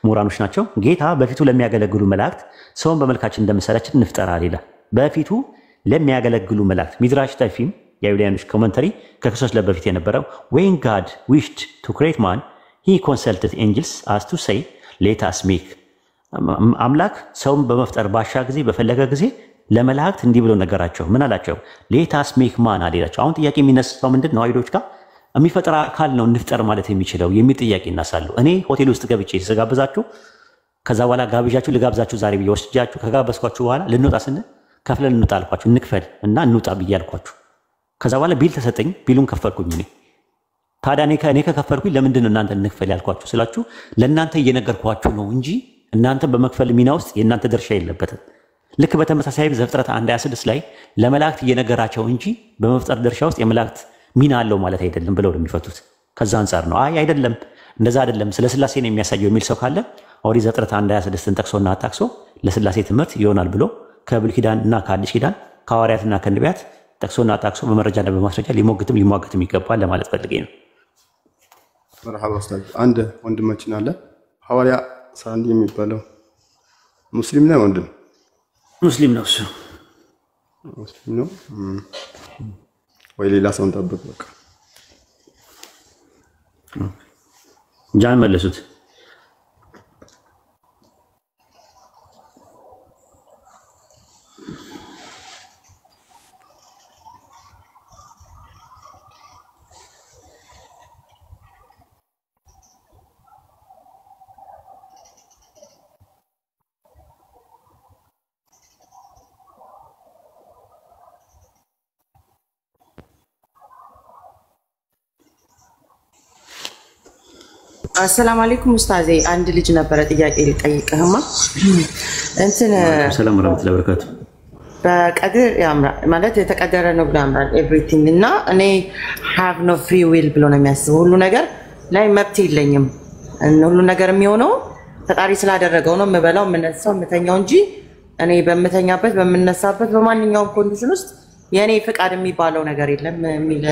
[SPEAKER 1] ምሁራኖች ናቸው። ጌታ በፊቱ ለሚያገለግሉ መላእክት ሰውን በመልካችን እንደምሳሌያችን እንፍጠራል ይላል። በፊቱ ለሚያገለግሉ መላእክት ሚድራሽ ተፊም የአይሁዳውያኖች ኮመንተሪ ከክርስቶስ በፊት የነበረው when God wished to create man he consulted angels as to say let us make አምላክ ሰውን በመፍጠር ባሻ ጊዜ በፈለገ ጊዜ ለመላእክት እንዲህ ብሎ ነገራቸው። ምን አላቸው? let us make man አላቸው። አሁን ጥያቄ የሚነሳው ምንድን ነው? አይሁዶች ጋር የሚፈጥር አካል ነው እንፍጠር ማለት የሚችለው የሚል ጥያቄ ይነሳሉ። እኔ ሆቴል ውስጥ ገብቼ ስጋብዛችሁ ከዛ በኋላ ጋብዣችሁ ልጋብዛችሁ ዛሬ ብዬ ወስጃችሁ ከጋበዝኳችሁ በኋላ ልንወጣ ስንል ከፍለን እንውጣ አልኳችሁ። እንክፈል እና እንውጣ ብዬ አልኳችሁ። ከዛ በኋላ ቢል ተሰጠኝ፣ ቢሉን ከፈልኩኝ። እኔ ታዲያ እኔ ከከፈልኩኝ ለምንድን ነው እናንተ እንክፈል ያልኳችሁ ስላችሁ ለእናንተ እየነገርኳችሁ ነው እንጂ እናንተ በመክፈል ሚና ውስጥ የእናንተ ድርሻ የለበትም። ልክ በተመሳሳይ ዘፍጥረት 1:26 ላይ ለመላእክት እየነገራቸው እንጂ በመፍጠር ድርሻ ውስጥ የመላእክት ሚና አለው ማለት አይደለም ብለው ነው የሚፈቱት። ከዛ አንጻር ነው አይ አይደለም እንደዛ አይደለም ስለ ስላሴ ነው የሚያሳየው የሚል ሰው ካለ ኦሪት ዘፍጥረት 1:26ን ጠቅሶና አጣቅሶ ለስላሴ ትምህርት ይሆናል ብሎ ከብሉይ ኪዳን እና ከአዲስ ኪዳን ከሐዋርያትና ከነቢያት ጠቅሶና አጣቅሶ በመረጃና በማስረጃ ሊሟገትም ይገባል ለማለት ፈልጌ ነው።
[SPEAKER 4] መርሐባ ኡስታዝ። አንድ ወንድማችን አለ ሐዋርያ ሳንዲ የሚባለው ሙስሊም ነው ወንድም?
[SPEAKER 1] ሙስሊም ነው እሱ።
[SPEAKER 4] ሙስሊም ነው ወይ ሌላ ሰው እንጠብቅ በቃ።
[SPEAKER 1] ጃን መለሱት።
[SPEAKER 5] አሰላሙ አለይኩም ኡስታዜ፣ አንድ ልጅ ነበረ ጥያቄ ልጠይቅህማ። እንትን
[SPEAKER 1] ሰላም ወራህመቱላሂ ወበረካቱ።
[SPEAKER 5] በቀድር ያምራል ማለት የተቀደረ ነው ብሎ ያምራል ኤቭሪቲንግ እና እኔ ሃቭ ኖ ፍሪ ዊል ብሎ ነው የሚያስበው። ሁሉ ነገር ላይ መብት የለኝም፣ ሁሉ ነገር የሚሆነው ፈጣሪ ስላደረገው ነው የምበላው፣ የምነሳው፣ የምተኛው እንጂ እኔ በምተኛበት በምነሳበት በማንኛውም ኮንዲሽን ውስጥ የእኔ ፍቃድ የሚባለው ነገር የለም የሚል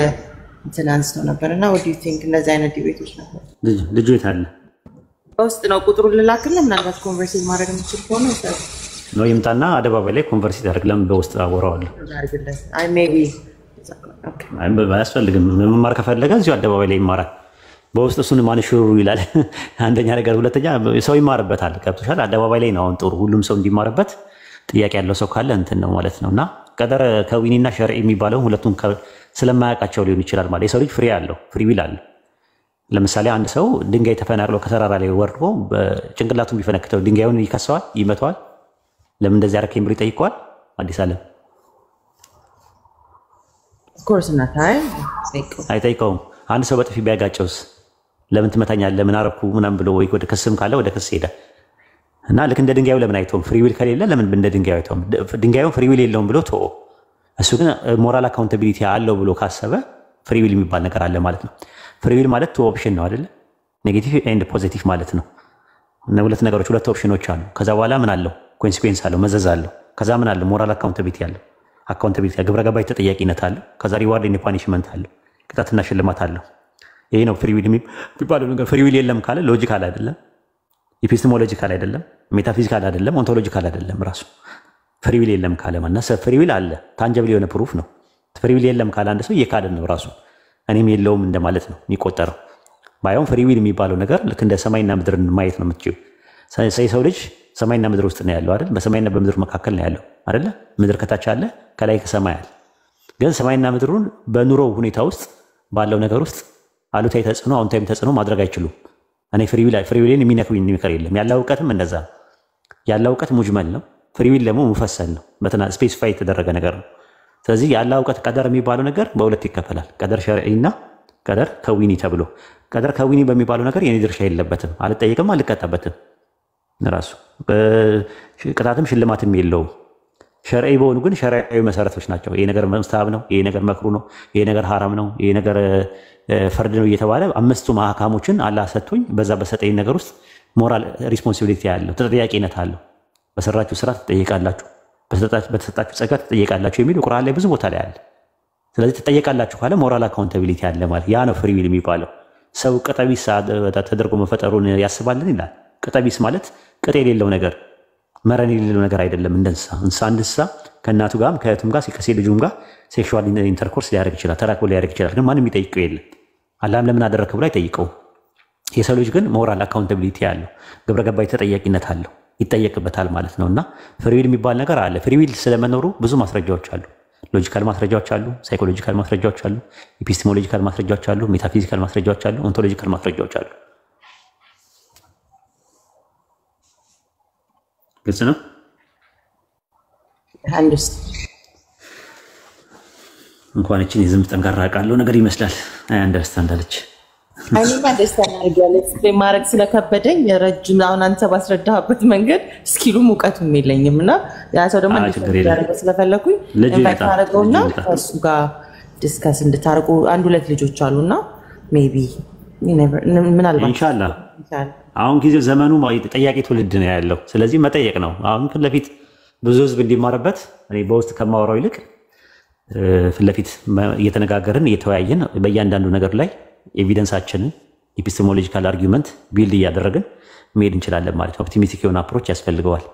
[SPEAKER 5] እንትን አንስተው ነበርና what do you think እንደዚህ አይነት ዲቤቶች ነበር?
[SPEAKER 1] ልጁ የት አለ?
[SPEAKER 5] በውስጥ ነው ቁጥሩን ልላክልህ፣ ምናልባት ኮንቨርሴት ማድረግ የምችል ከሆነ
[SPEAKER 1] ነው ይምጣና አደባባይ ላይ ኮንቨርሴት ያደርግ። ለምን በውስጥ አወራዋለሁ?
[SPEAKER 5] አይ ሜቢ
[SPEAKER 1] አያስፈልግም። መማር ከፈለገ እዚሁ አደባባይ ላይ ይማራል። በውስጥ እሱን ማን ሽሩ ይላል? አንደኛ ነገር፣ ሁለተኛ ሰው ይማርበታል። ገብቶሻል? አደባባይ ላይ ነው አሁን ጥሩ ሁሉም ሰው እንዲማርበት። ጥያቄ ያለው ሰው ካለ እንትን ነው ማለት ነውና ቀደር ከዊኒና ሸርዒ የሚባለው ሁለቱም ስለማያውቃቸው ሊሆን ይችላል ማለት የሰው ልጅ ፍሪ አለው ፍሪ ዊል አለው። ለምሳሌ አንድ ሰው ድንጋይ ተፈናቅሎ ከተራራ ላይ ወርዶ ጭንቅላቱን ቢፈነክተው ድንጋዩን ይከሰዋል፣ ይመታዋል። ለምን እንደዚህ አደረከኝ ብሎ ይጠይቀዋል? አዲስ ዓለም አይጠይቀውም። አንድ ሰው በጥፊ ቢያጋጨውስ ለምን ትመታኛለህ? ለምን አረኩ ምናምን ብሎ ወይ ወደ ክስም ካለ ወደ ክስ ሄደ እና ልክ እንደ ድንጋዩ ለምን አይተውም? ፍሪ ዊል ከሌለ ለምን እንደ ድንጋዩ አይተውም? ድንጋዩን ፍሪ ዊል የለውም ብሎ ተወው። እሱ ግን ሞራል አካውንታቢሊቲ አለው ብሎ ካሰበ ፍሪ ዊል የሚባል ነገር አለ ማለት ነው። ፍሪ ዊል ማለት ቱ ኦፕሽን ነው አይደለ? ኔጌቲቭ ኤንድ ፖዚቲቭ ማለት ነው። እና ሁለት ነገሮች ሁለት ኦፕሽኖች አሉ። ከዛ በኋላ ምን አለው? ኮንሲኩዌንስ አለው፣ መዘዝ አለው። ከዛ ምን አለው? ሞራል አካውንታቢሊቲ አለው። አካውንታቢሊቲ ግብረ ገባይ ተጠያቂነት አለው። ከዛ ሪዋርድ ኤንድ ፓኒሽመንት አለው፣ ቅጣትና ሽልማት አለው። ይሄ ነው ፍሪ ዊል የሚባለው ነገር። ፍሪ ዊል የለም ካለ ሎጂካል አይደለም፣ ኢፒስቴሞሎጂካል አይደለም፣ ሜታፊዚካል አይደለም፣ ኦንቶሎጂካል አይደለም። ራሱ ፍሪ ዊል የለም ካለ ማነሰ ፍሪ ዊል አለ፣ ታንጀብል የሆነ ፕሩፍ ነው። ፍሪ ዊል የለም ካለ አንድ ሰው እየካደ ነው ራሱ። እኔም የለውም እንደማለት ነው የሚቆጠረው። ባይሆን ፍሪ ዊል የሚባለው ነገር ልክ እንደ ሰማይና ምድርን ማየት ነው የምትችይው። የሰው ልጅ ሰማይና ምድር ውስጥ ነው ያለው አይደል? በሰማይና በምድር መካከል ነው ያለው አይደለ? ምድር ከታች አለ፣ ከላይ ከሰማይ አለ። ግን ሰማይና ምድሩን በኑሮ ሁኔታ ውስጥ ባለው ነገር ውስጥ አሉታዊ ተጽዕኖ አዎንታዊ ተጽዕኖ ማድረግ አይችሉም። እኔ ፍሪ ዊልን የሚነክብኝ የሚከር የለም። ያለ እውቀትም እንደዛ ያለ እውቀት ሙጅመል ነው። ፍሪ ዊል ደግሞ ሙፈሰል ነው፣ ስፔሲፋይ የተደረገ ነገር ነው። ስለዚህ ያለ እውቀት ቀደር የሚባለው ነገር በሁለት ይከፈላል። ቀደር ሸርዒና ቀደር ከዊኒ ተብሎ። ቀደር ከዊኒ በሚባለው ነገር የኔ ድርሻ የለበትም፣ አልጠየቅም፣ አልቀጣበትም። ራሱ ቅጣትም ሽልማትም የለውም። ሸርዒ በሆኑ ግን ሸርዒ መሰረቶች ናቸው። ይሄ ነገር መስተሃብ ነው፣ ይሄ ነገር መክሩ ነው፣ ይሄ ነገር ሐራም ነው፣ ይሄ ነገር ፈርድ ነው እየተባለ አምስቱ ማህካሞችን አላህ ሰጥቶኝ በዛ በሰጠኝ ነገር ውስጥ ሞራል ሪስፖንሲቢሊቲ ያለው ተጠያቂነት አለው። በሰራችሁ ስራ ትጠየቃላችሁ፣ በተሰጣችሁ ጸጋ ትጠየቃላችሁ የሚል ቁርአን ላይ ብዙ ቦታ ላይ አለ። ስለዚህ ትጠየቃላችሁ ካለ ሞራል አካውንታቢሊቲ አለ ማለት ያ ነው ፍሪ ዊል የሚባለው። ሰው ቅጠቢስ ተደርጎ መፈጠሩን ያስባልን ይላል። ቅጠቢስ ማለት ቅጥ የሌለው ነገር መረን የሌለው ነገር አይደለም። እንደ እንስሳ ከእናቱ ጋርም ከእህቱም ጋር ከሴት ልጁም ጋር ሴክሹዋል ኢንተርኮርስ ሊያደርግ ይችላል፣ ተራክቦ ሊያደርግ ይችላል። ግን ማንም የሚጠይቀው የለም። አላህም ለምን አደረክ ብሎ አይጠይቀውም። የሰው ልጅ ግን ሞራል አካውንታቢሊቲ አለው፣ ግብረ ገባይ ተጠያቂነት አለው፣ ይጠየቅበታል ማለት ነው። እና ፍሪ ዊል የሚባል ነገር አለ። ፍሪ ዊል ስለመኖሩ ብዙ ማስረጃዎች አሉ። ሎጂካል ማስረጃዎች አሉ፣ ሳይኮሎጂካል ማስረጃዎች አሉ፣ ኢፒስቴሞሎጂካል ማስረጃዎች አሉ፣ ሜታፊዚካል ማስረጃዎች አሉ፣ ኦንቶሎጂካል ማስረጃዎች አሉ። ግልጽ ነው። እንኳን እችን የዝም ጠንካራ ቃለው ነገር ይመስላል። አይ አንደርስታንድ አለች።
[SPEAKER 5] እኔማ አንደርስታንድ አድርጌያለሁ። ኤክስፕሌን ማድረግ ስለከበደኝ ረጅም አሁን አንተ ባስረዳህበት መንገድ እስኪሉም እውቀቱም የለኝም እና ያ ሰው ደግሞ እንዲያደርገው ስለፈለኩኝ ኢንቫይት አደረገውና ከእሱ ጋር ዲስከስ እንድታረቁ አንድ ሁለት ልጆች አሉና ሜይ ቢ ምናልባት
[SPEAKER 1] ኢንሻአላህ አሁን ጊዜው ዘመኑ ጠያቂ ትውልድ ነው ያለው። ስለዚህ መጠየቅ ነው። አሁን ፊት ለፊት ብዙ ህዝብ እንዲማርበት እኔ በውስጥ ከማወራው ይልቅ ፊት ለፊት እየተነጋገርን እየተወያየን በእያንዳንዱ ነገር ላይ ኤቪደንሳችንን ኢፒስቴሞሎጂካል አርጊውመንት ቢልድ እያደረግን መሄድ እንችላለን ማለት ነው። ኦፕቲሚስቲክ የሆነ አፕሮች ያስፈልገዋል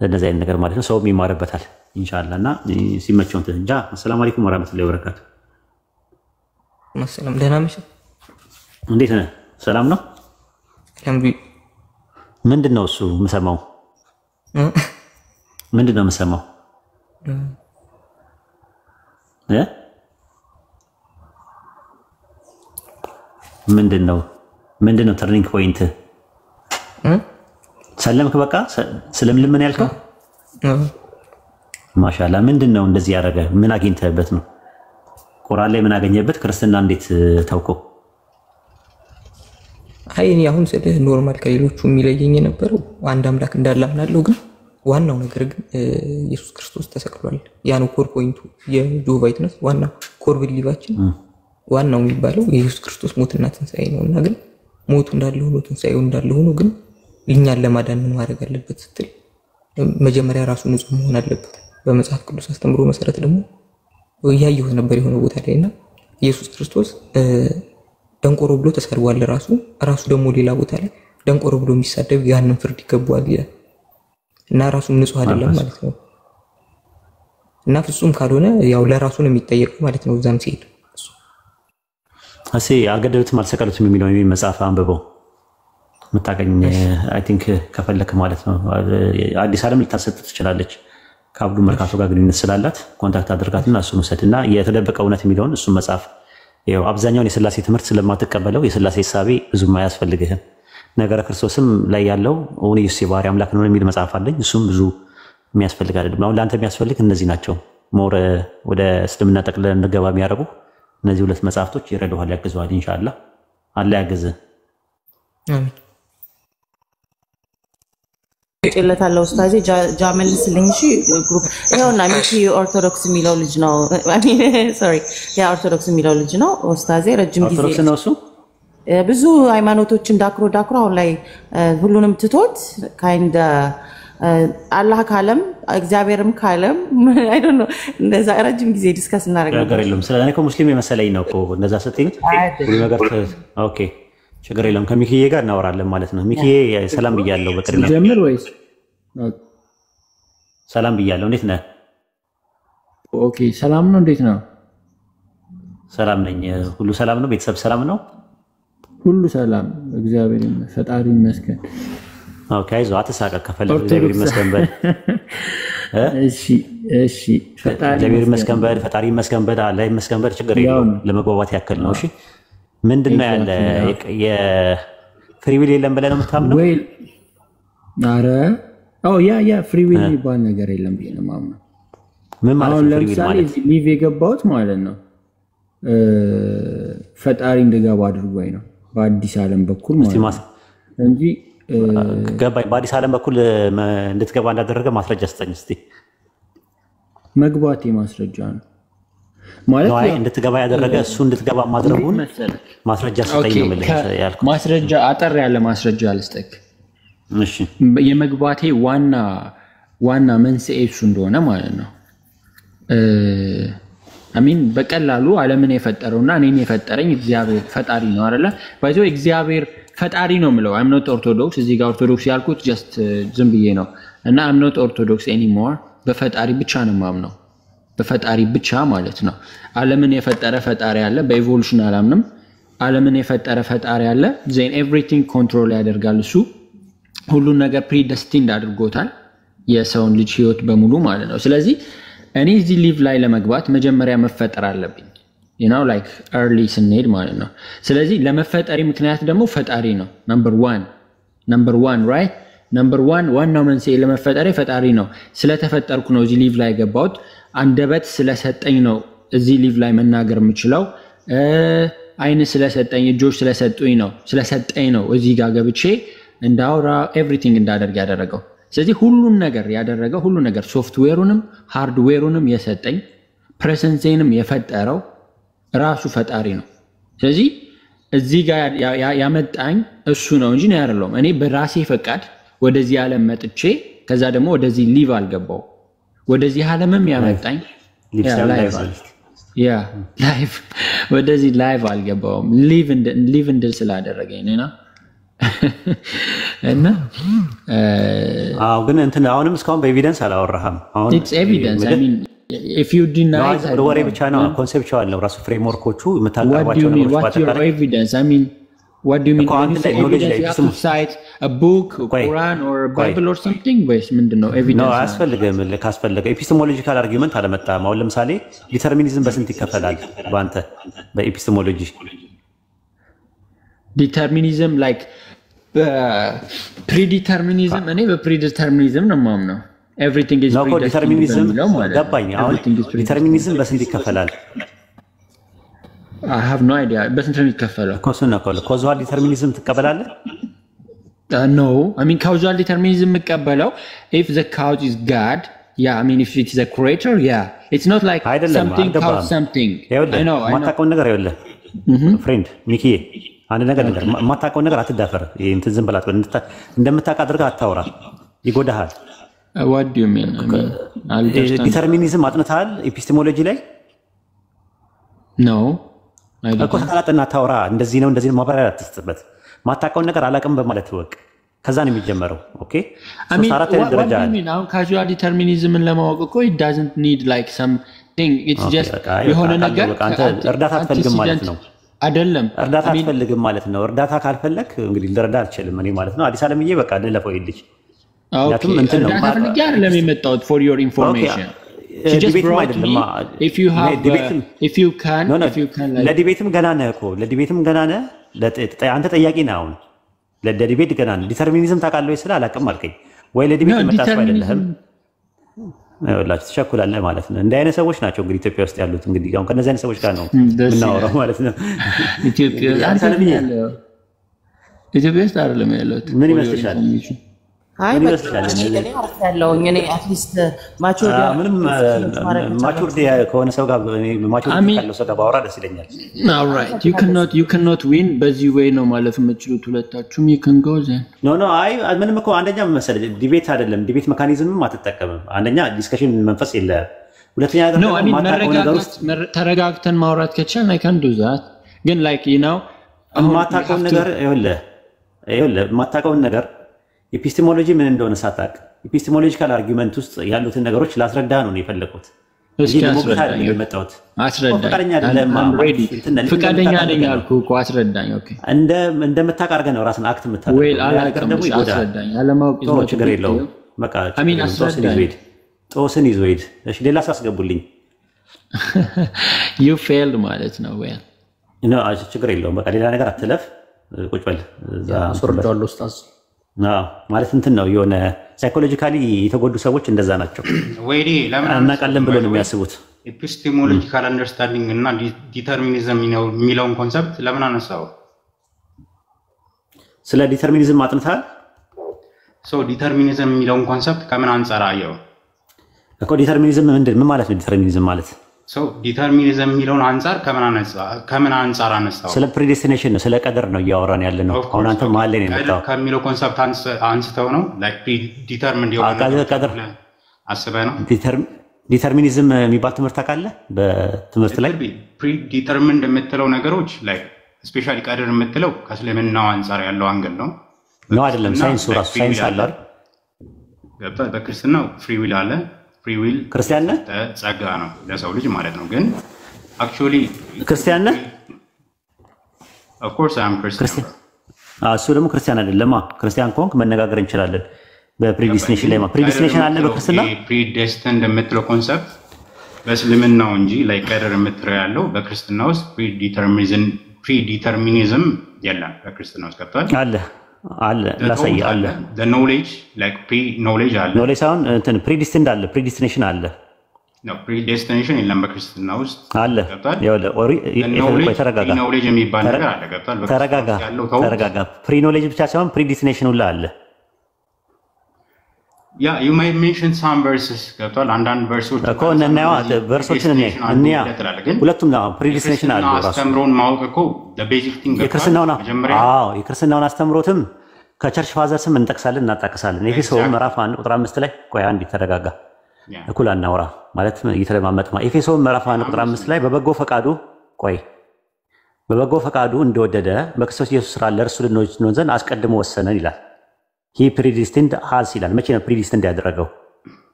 [SPEAKER 1] ለነዚህ አይነት ነገር ማለት ነው። ሰውም ይማርበታል ኢንሻአላህ እና ሲመቸው እንጃ። አሰላሙ አለይኩም ወራህመቱላሂ ወበረካቱ።
[SPEAKER 2] ሰላም ደህና ነሽ?
[SPEAKER 1] እንዴት ነህ? ሰላም ነው? ምንድን ነው እሱ የምሰማው? ምንድን ነው የምሰማው? ምንድን ነው ተርኒንግ ፖይንት? ሰለምክ? በቃ ስለምልም ምን ያልከው? ማሻአላ። ምንድን ነው እንደዚህ ያደረገ? ምን አግኝተህበት ነው? ቁርአን ላይ ምን አገኘበት? ክርስትና እንዴት ተውከው?
[SPEAKER 2] አይ እኔ አሁን ስለ ኖርማል ከሌሎቹ የሚለየኝ የነበረው አንድ አምላክ እንዳለ አምናለሁ። ግን ዋናው ነገር ግን ኢየሱስ ክርስቶስ ተሰቅሏል። ያ ነው ኮር ፖይንቱ። የጆሆቫ ዊትነስ ዋናው ኮር ቢሊቫችን ዋናው የሚባለው የኢየሱስ ክርስቶስ ሞትና ትንሣኤ ነው እና ግን ሞቱ እንዳለ ሆኖ ትንሣኤው እንዳለ ሆኖ ግን እኛን ለማዳን ምን ማድረግ አለበት ስትል መጀመሪያ ራሱ ንጹህ መሆን አለበት። በመጽሐፍ ቅዱስ አስተምሮ መሰረት ደግሞ ያየሁት ነበር የሆነ ቦታ ላይ እና ኢየሱስ ክርስቶስ ደንቆሮ ብሎ ተሰድቧል። ራሱ ደግሞ ሌላ ቦታ ላይ ደንቆሮ ብሎ የሚሳደብ ያንን ፍርድ ይገባዋል ይላል እና ራሱ ንጹህ አይደለም ማለት ነው። እና ፍጹም ካልሆነ ያው ለራሱ ነው የሚጠየቀው ማለት ነው። እዛም ሲሄድ
[SPEAKER 1] እሺ አልገደሉትም አልሰቀሉትም የሚለው መጽሐፍ አንብበው የምታገኝ አይ ቲንክ ከፈለክ ማለት ነው። አዲስ ዓለም ልታሰጥ ትችላለች ከአብዱ መርካቶ ጋር ግንኙነት ስላላት ኮንታክት አድርጋትና እሱን ውሰድና የተደበቀ እውነት የሚለውን እሱን መጽሐፍ ይኸው አብዛኛውን የሥላሴ ትምህርት ስለማትቀበለው የሥላሴ ሐሳቤ ብዙም አያስፈልግህም። ነገረ ክርስቶስም ላይ ያለው እውን ኢየሱስ የባህሪ አምላክ ነው የሚል መጽሐፍ አለኝ። እሱም ብዙ የሚያስፈልግ አይደለም። አሁን ለአንተ የሚያስፈልግ እነዚህ ናቸው። ሞር ወደ እስልምና ጠቅልለን እንገባ የሚያደርጉ እነዚህ ሁለት መጽሐፍቶች ይረዱሃል፣ ያግዙሃል። ኢንሻአላህ አላህ ያግዝህ።
[SPEAKER 2] አሜን።
[SPEAKER 5] ጭለታለው ኡስታዜ ጃ መልስልኝ። እሺ ግሩፕ ይኸውና ሚኪ ኦርቶዶክስ የሚለው ልጅ ነው። ሶሪ ያ ኦርቶዶክስ የሚለው ልጅ ነው ኡስታዜ። ረጅም ጊዜ
[SPEAKER 1] ኦርቶዶክስ ነው እሱ።
[SPEAKER 5] ብዙ ሃይማኖቶችን ዳክሮ አሁን ላይ ሁሉንም ትቶት ካይንድ አላህ ካለም እግዚአብሔርም ካለም አይ ዶንት ኖ እንደዛ ረጅም ጊዜ ዲስከስ እናደርጋለን።
[SPEAKER 1] ነገር የለም። ስለኔ እኮ ሙስሊም የመሰለኝ ነው እኮ እንደዛ ስትኝ ሁሉ ነገር ኦኬ ችግር የለም። ከሚኪዬ ጋር እናወራለን ማለት ነው። ሚኪዬ ሰላም ብያለሁ። በቅድሚያ
[SPEAKER 6] ጀምር ወይስ
[SPEAKER 1] ሰላም ብያለሁ። እንዴት ነህ?
[SPEAKER 6] ኦኬ ሰላም ነው። እንዴት ነው?
[SPEAKER 1] ሰላም ነኝ። ሁሉ ሰላም ነው? ቤተሰብ ሰላም ነው?
[SPEAKER 6] ሁሉ ሰላም እግዚአብሔር ፈጣሪ ይመስገን።
[SPEAKER 1] ኦኬ አይዞህ አትሳቀቅ። ከፈለግ እግዚአብሔር ይመስገን በል።
[SPEAKER 6] እሺ
[SPEAKER 1] ፈጣሪ ይመስገን በል። ፈጣሪ ይመስገን በል። አላህ ይመስገን በል። ችግር የለውም። ለመግባባት ያክል ነው። እሺ ምንድነው ያለ የፍሪ ዊል የለም ብለህ ነው የምታምነው?
[SPEAKER 6] ወይ አረ ያ ፍሪ ዊል የሚባል ነገር የለም ብዬ ነው የማምነው።
[SPEAKER 1] ምን ማለት ነው ፍሪ ዊል
[SPEAKER 6] ለምሳሌ
[SPEAKER 1] ማለት?
[SPEAKER 6] ሊቭ የገባሁት ማለት ነው ፈጣሪ እንድገባ አድርጎኝ ነው በአዲስ ዓለም በኩል ማለት ነው እንጂ
[SPEAKER 1] ገባኝ። በአዲስ ዓለም በኩል እንድትገባ እንዳደረገ ማስረጃ ስጠኝ እስቲ።
[SPEAKER 6] መግባቴ ማስረጃ ነው ማለት
[SPEAKER 1] ነው። እንድትገባ ያደረገ እሱ እንድትገባ ማድረጉን ማስረጃ ስጠኝ ነው የምልህ ያልኩት።
[SPEAKER 6] ማስረጃ አጠር ያለ ማስረጃ ልስጠክ።
[SPEAKER 1] እሺ
[SPEAKER 6] የመግባቴ ዋና መንስኤ እሱ እንደሆነ ማለት ነው። አሚን በቀላሉ ዓለምን የፈጠረውና እኔን የፈጠረኝ እግዚአብሔር ፈጣሪ ነው አይደለ? ባይዞ እግዚአብሔር ፈጣሪ ነው የምለው I'm not orthodox። እዚህ ጋር ኦርቶዶክስ ያልኩት just ዝም ብዬ ነው እና I'm not orthodox anymore። በፈጣሪ ብቻ ነው የማምነው። በፈጣሪ ብቻ ማለት ነው። ዓለምን የፈጠረ ፈጣሪ አለ። በኢቮሉሽን አላምንም። ዓለምን የፈጠረ ፈጣሪ አለ። then everything control ያደርጋል እሱ። ሁሉን ነገር predestined አድርጎታል የሰውን ልጅ ህይወት በሙሉ ማለት ነው። ስለዚህ እኔ እዚህ ሊቭ ላይ ለመግባት መጀመሪያ መፈጠር አለብኝ like early ስንሄድ ማለት ነው። ስለዚህ ለመፈጠሪ ምክንያት ደግሞ ፈጣሪ ነው number 1 right number 1 ዋናው መንስኤ ለመፈጠሪ ፈጣሪ ነው። ስለተፈጠርኩ ነው እዚህ ሊቭ ላይ ገባሁት። አንደበት ስለሰጠኝ ነው እዚህ ሊቭ ላይ መናገር የምችለው። አይን ስለሰጠኝ እጆች ስለሰጠኝ ነው እዚህ ጋር ገብቼ እንዳውራ ኤቭሪቲንግ እንዳደርግ ያደረገው። ስለዚህ ሁሉን ነገር ያደረገው ሁሉ ነገር ሶፍትዌሩንም ሃርድዌሩንም የሰጠኝ ፕሬዘንሴንም የፈጠረው ራሱ ፈጣሪ ነው። ስለዚህ እዚህ ጋር ያመጣኝ እሱ ነው እንጂ ነው አይደለም። እኔ በራሴ ፈቃድ ወደዚህ ዓለም መጥቼ ከዛ ደግሞ ወደዚህ ሊቭ አልገባው። ወደዚህ ዓለምም ያመጣኝ ላይቭ ወደዚህ ላይቭ አልገባውም። ሊቭ እንድል ስላደረገኝ ነውና እና
[SPEAKER 1] ግን እንትን አሁንም እስካሁን በኤቪደንስ አላወራህም። አሁን
[SPEAKER 6] it's evidence I mean if you deny
[SPEAKER 1] ወሬ ብቻ ነው ኮንሴፕቹዋል ነው ራሱ ፍሬምወርኮቹ
[SPEAKER 6] what do you mean what's your evidence I mean what do you mean when you say evidence you have to cite a book a Quran or a Bible or something ወይስ ምንድነው evidence
[SPEAKER 1] ነው? አያስፈልግም። ካስፈለገ ኤፒስቴሞሎጂካል አርጊውመንት አለመጣም። አሁን ለምሳሌ ዲተርሚኒዝም በስንት ይከፈላል በአንተ በኤፒስቴሞሎጂ?
[SPEAKER 6] ዲተርሚኒዝም like ፕሪዲተርሚኒዝም እኔ በፕሪዲተርሚኒዝም ነው የማምነው። everything is
[SPEAKER 1] ዲተርሚኒዝም ገባኝ። አሁን ዲተርሚኒዝም በስንት ይከፈላል?
[SPEAKER 6] I have no idea በስንት ነው የሚከፈለው?
[SPEAKER 1] ኮዛል ዲተርሚኒዝም ትቀበላለህ?
[SPEAKER 6] No I mean causal determinism የምቀበለው if the cause is God yeah I mean if it is a creator yeah it's not like something cause something I know
[SPEAKER 1] ማታውቀውን ነገር ይኸውልህ ፍሬንድ ሚኪዬ አንድ ነገር የማታውቀውን ነገር አትዳፈር። እንትን ዝም ብላት እንደምታውቅ አድርገህ አታውራ፣ ይጎዳሃል።
[SPEAKER 6] what do you mean I mean
[SPEAKER 1] ዲተርሚኒዝም አጥንተሃል ኤፒስቴሞሎጂ ላይ?
[SPEAKER 6] no I don't
[SPEAKER 1] እኮ ተቃላጥና ታውራ። እንደዚህ ነው ማብራሪያ አትስጥበት። ማታውቀውን ነገር አላውቅም በማለት ወቅ ከዛ ነው የሚጀመረው። ኦኬ ሶስት አራት ደረጃ አለ።
[SPEAKER 6] አሁን ካዡዋል ዲተርሚኒዝምን ለማወቅ እኮ it doesn't need like something it's just የሆነ ነገር
[SPEAKER 1] አንተ እርዳታ አትፈልግም ማለት ነው
[SPEAKER 6] አይደለም?
[SPEAKER 1] እርዳታ አትፈልግም ማለት ነው። እርዳታ ካልፈለክ እንግዲህ ልረዳ አልችልም እኔ ማለት ነው። አዲስ ዓለምዬ በቃ ልለፈው ይልሽ ምክንያቱም እንትን ነው
[SPEAKER 6] እርዳታ ፈልጌ አይደለም የመጣሁት for your information. She just
[SPEAKER 1] ዲቤትም
[SPEAKER 6] brought
[SPEAKER 1] አይደለም
[SPEAKER 6] me if you have if you can like
[SPEAKER 1] ለዲቤትም ገና ነህ እኮ ለዲቤትም ገና ነህ። አንተ ጠያቂ ነህ አሁን ለዲቤት ገና ነህ። ዲተርሚኒዝም ታውቃለህ ወይ ስለ አላውቅም አልከኝ ወይ ለዲቤት መጣስ አይደለም ወላሂ ተሸኩላለህ ማለት ነው። እንደ አይነት ሰዎች ናቸው እንግዲህ ኢትዮጵያ ውስጥ ያሉት እንግዲህ አሁን ከነዚህ አይነት ሰዎች ጋር ነው የምናወራው ማለት ነው።
[SPEAKER 6] ኢትዮጵያ ውስጥ አይደለም ያለሁት
[SPEAKER 1] ምን ይመስልሻል?
[SPEAKER 5] አይ እኔ አርፍ ያለውኝ እኔ አትሊስት ማቹርድ
[SPEAKER 1] ምንም ማቹርድ ከሆነ ሰው ጋር ማቹርድ ካለው ሰው ጋር ባወራ ደስ ይለኛል።
[SPEAKER 6] all right you cannot win በዚህ ወይ ነው ማለት የምትችሉት ሁለታችሁም you can go then
[SPEAKER 1] no አይ ምንም እኮ አንደኛ መሰለህ ዲቤት አይደለም ዲቤት ሜካኒዝምም አትጠቀምም። አንደኛ ዲስከሽን መንፈስ የለም። ሁለተኛ ነገር
[SPEAKER 6] ተረጋግተን ማውራት ከቻልን I can do that ግን like you know
[SPEAKER 1] ማታውቀውን ነገር ይኸውልህ ማታውቀውን ነገር ኤፒስቴሞሎጂ ምን እንደሆነ ሳታውቅ ኤፒስቴሞሎጂካል አርጊውመንት ውስጥ ያሉትን ነገሮች ላስረዳ ነው የፈለኩት።
[SPEAKER 6] እስኪ አስረዳኝ
[SPEAKER 1] የመጣሁት
[SPEAKER 6] አስረዳኝ ፍቃደኛ ነኝ አልኩህ እኮ አስረዳኝ። ኦኬ
[SPEAKER 1] እንደምታውቅ አድርገህ ነው ራስን አክት የምታደርገው።
[SPEAKER 6] ወይ አላውቅም አስረዳኝ። አለማወቅ
[SPEAKER 1] ነው ችግር የለውም በቃ ጦስን ይዞ ሄድ። እሺ ሌላ ሳስገቡልኝ
[SPEAKER 6] you failed ማለት ነው ወይ
[SPEAKER 1] ነው ችግር የለውም በቃ ሌላ ነገር አትለፍ ቁጭ በል እዛ
[SPEAKER 3] አስወርደዋለሁ ኡስታዝ
[SPEAKER 1] ማለት እንትን ነው የሆነ ሳይኮሎጂካሊ የተጎዱ ሰዎች እንደዛ ናቸው
[SPEAKER 7] ወይዲ ለምን
[SPEAKER 1] እናቃለን ብሎ ነው የሚያስቡት።
[SPEAKER 7] ኤፒስቴሞሎጂካል አንደርስታንዲንግ እና ዲተርሚኒዝም የሚለውን ኮንሰፕት ለምን አነሳው?
[SPEAKER 1] ስለ ዲተርሚኒዝም አጥንታል?
[SPEAKER 7] ዲተርሚኒዝም የሚለውን ኮንሰፕት ከምን አንፃር አየው
[SPEAKER 1] እኮ? ዲተርሚኒዝም ምን ማለት ነው? ዲተርሚኒዝም ማለት
[SPEAKER 7] ዲተርሚኒዝም የሚለውን አንፃር ከምን አንፃር አነሳው?
[SPEAKER 1] ስለ ፕሪዲስቲኔሽን ነው፣ ስለ ቀደር ነው እያወራን ያለ ነው። አሁን አንተ መሀል ላይ ነው የመጣው
[SPEAKER 7] ከሚለው ኮንሰፕት አንስተው ነው ላይክ ፕሪዲተርሚንድ የሆነ ቀደር አስበህ ነው።
[SPEAKER 1] ዲተርሚኒዝም የሚባል ትምህርት ታውቃለህ? በትምህርት ላይ
[SPEAKER 7] ፕሪዲተርሚንድ የምትለው ነገሮች ላይክ ስፔሻሊ ቀደር የምትለው ከእስልምናው አንፃር ያለው አንግል ነው
[SPEAKER 1] አይደለም? ሳይንሱ ራሱ ሳይንስ አለ አይደል?
[SPEAKER 7] በክርስትናው ፍሪ ዊል አለ። ፍሪ ዊል
[SPEAKER 1] ክርስቲያን ነህ?
[SPEAKER 7] ጸጋ ነው ለሰው ልጅ ማለት ነው። ግን አክቹዋሊ
[SPEAKER 1] ክርስቲያን ነህ?
[SPEAKER 7] ኦፍ ኮርስ አይ አም ክርስቲያን።
[SPEAKER 1] እሱ ደግሞ ክርስቲያን አይደለም። ክርስቲያን ከሆንክ መነጋገር እንችላለን። በፕሪዲስቲኔሽን ላይ ፕሪዲስቲኔሽን አለ በክርስትና።
[SPEAKER 7] ፕሪዴስቲንድ የምትለው ኮንሰፕት በእስልምናው እንጂ ላይ ቀደር የምትለው ያለው በክርስትና ውስጥ ፕሪዲተርሚኒዝም የለም። በክርስትና ውስጥ ገብቷል አለ ላሳይ አለ ኖሌጅ ላይክ ፕሪ ኖሌጅ አለ
[SPEAKER 1] ኖሌጅ አሁን እንትን ፕሪዲስቲንድ አለ ፕሪዲስቲኔሽን አለ
[SPEAKER 7] ነው ፕሪዴስቲኔሽን የለም በክርስትና ውስጥ
[SPEAKER 1] አለ ተረጋጋ
[SPEAKER 7] ኖሌጅ የሚባል ነገር አለ ገብቷል
[SPEAKER 1] ተረጋጋ ፕሪ ኖሌጅ ብቻ ሳይሆን ፕሪዲስቲኔሽን ሁላ አለ
[SPEAKER 7] ያ you might mention some verses ገብቷል አንዳንድ ቨርሶች
[SPEAKER 1] እኮ እናያው ቨርሶችን እናያ ሁለቱም ነው ፕሪዲስቲኔሽን አለ ራሱ
[SPEAKER 7] አስተምሮን ማወቅ እኮ the basic thing
[SPEAKER 1] የክርስትናውና የክርስትናውን አስተምሮትም ከቸርች ፋዘርስም እንጠቅሳለን እናጣቀሳለን። ኤፌሶን ምዕራፍ 1 ቁጥር 5 ላይ ቆይ አንድ ተረጋጋ እኩል አናውራ ማለት እየተለማመጥ ኤፌሶን ምዕራፍ 1 ቁጥር 5 ላይ በበጎ ፈቃዱ እንደወደደ በክርስቶስ ኢየሱስ ስራ ለእርሱ ልንሆን ዘንድ አስቀድሞ ወሰነን ይላል። he predestined us ይላል። መቼ ነው predestined ያደረገው?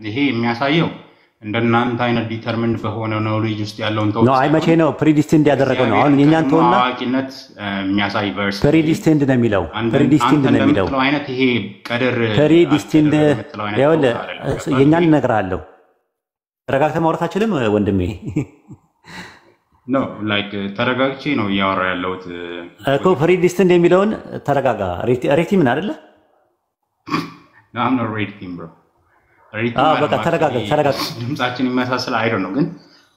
[SPEAKER 7] ይሄ የሚያሳየው እንደናንተ አይነት ዲተርሚንድ በሆነ ኖሌጅ ውስጥ ያለውን ተው ነው።
[SPEAKER 1] አይ መቼ ነው predestined ያደረገው ነው? አሁን የኛን ተውና
[SPEAKER 7] አዋቂነት የሚያሳይ ቨርስ
[SPEAKER 1] predestined ነው የሚለው predestined ነው የሚለው
[SPEAKER 7] አይነት ይሄ ቀደር
[SPEAKER 1] predestined ያውለ የኛን እነግርሃለሁ። ተረጋግተህ ማውራት አችልም ወንድሜ?
[SPEAKER 7] ኖ ላይክ ተረጋግቼ ነው እያወራ ያለሁት
[SPEAKER 1] እኮ predestined የሚለውን ተረጋጋ። ሬቲ ምን አይደለ?
[SPEAKER 7] no I'm not rating bro
[SPEAKER 1] በቃ ተረጋጋ
[SPEAKER 7] ድምጻችን ይመሳሰል አይደል ነው ግን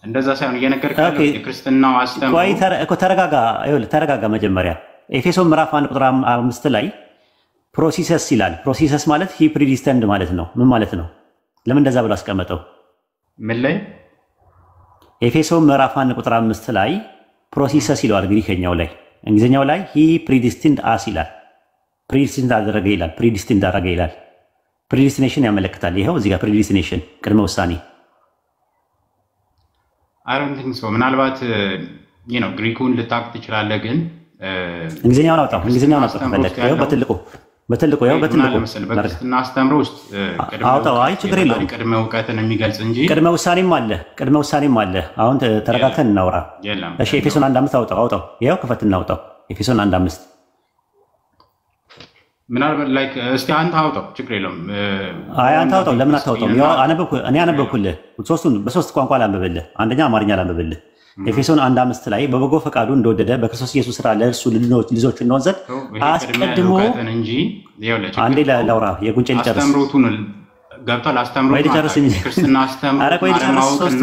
[SPEAKER 7] እንደዛ ሳይሆን እየነገርኩህ ያለው የክርስትናው አስተምሮ
[SPEAKER 1] ቆይ እኮ ተረጋጋ መጀመሪያ ኤፌሶን ምዕራፍ 1 ቁጥር 5 ላይ ፕሮሲሰስ ይላል። ፕሮሲሰስ ማለት he predestined ማለት ነው። ምን ማለት ነው? ለምን እንደዛ ብሎ አስቀመጠው?
[SPEAKER 7] ምን ላይ
[SPEAKER 1] ኤፌሶን ምዕራፍ 1 ቁጥር 5 ላይ ፕሮሲሰስ ይለዋል ግሪከኛው ላይ። እንግሊዝኛው ላይ he predestined us ይላል። predestined አደረገ ይላል። predestined አደረገ ይላል። ፕሪዲስቲኔሽን ያመለክታል። ይሄው እዚህ ጋር ፕሪዲስቲኔሽን ቅድመ ውሳኔ
[SPEAKER 7] I don't think so ምናልባት ግሪኩን ልታውቅ ትችላለህ ግን
[SPEAKER 1] እንግሊዝኛውን አውጣው ተፈለክ ይሄው በትልቁ ይሄው በትልቁ
[SPEAKER 7] በክርስትና አስተምሮ ውስጥ
[SPEAKER 1] አውጣው። አይ ችግር የለውም
[SPEAKER 7] ቅድመ እውቀትን የሚገልጽ እንጂ
[SPEAKER 1] ቅድመ ውሳኔም አለ። አሁን ተረጋግተን እናውራ። እሺ ኤፌሶን 1:5 አውጣው ይሄው ክፈትና አውጣው ኤፌሶን 1:5
[SPEAKER 7] ምናልባት ላይክ እስቲ አንተ አውጣው ችግር የለውም።
[SPEAKER 1] አይ አንተ አውጣው። ለምን አታውጣውም? እኔ አነበብኩልህ። ሶስቱን በሶስት ቋንቋ ላንብብልህ። አንደኛ አማርኛ ላንብብልህ። ኤፌሶን 1:5 ላይ በበጎ ፈቃዱ እንደወደደ በክርስቶስ ኢየሱስ ስራ ለእርሱ ልጆች እንሆን ዘንድ አስቀድሞ አንዴ ላውራ የጉንጭ ሊጨርስ
[SPEAKER 7] አስተምሮቱን ገብቷል። አስተምሮቱን ክርስትና አስተምሮቱን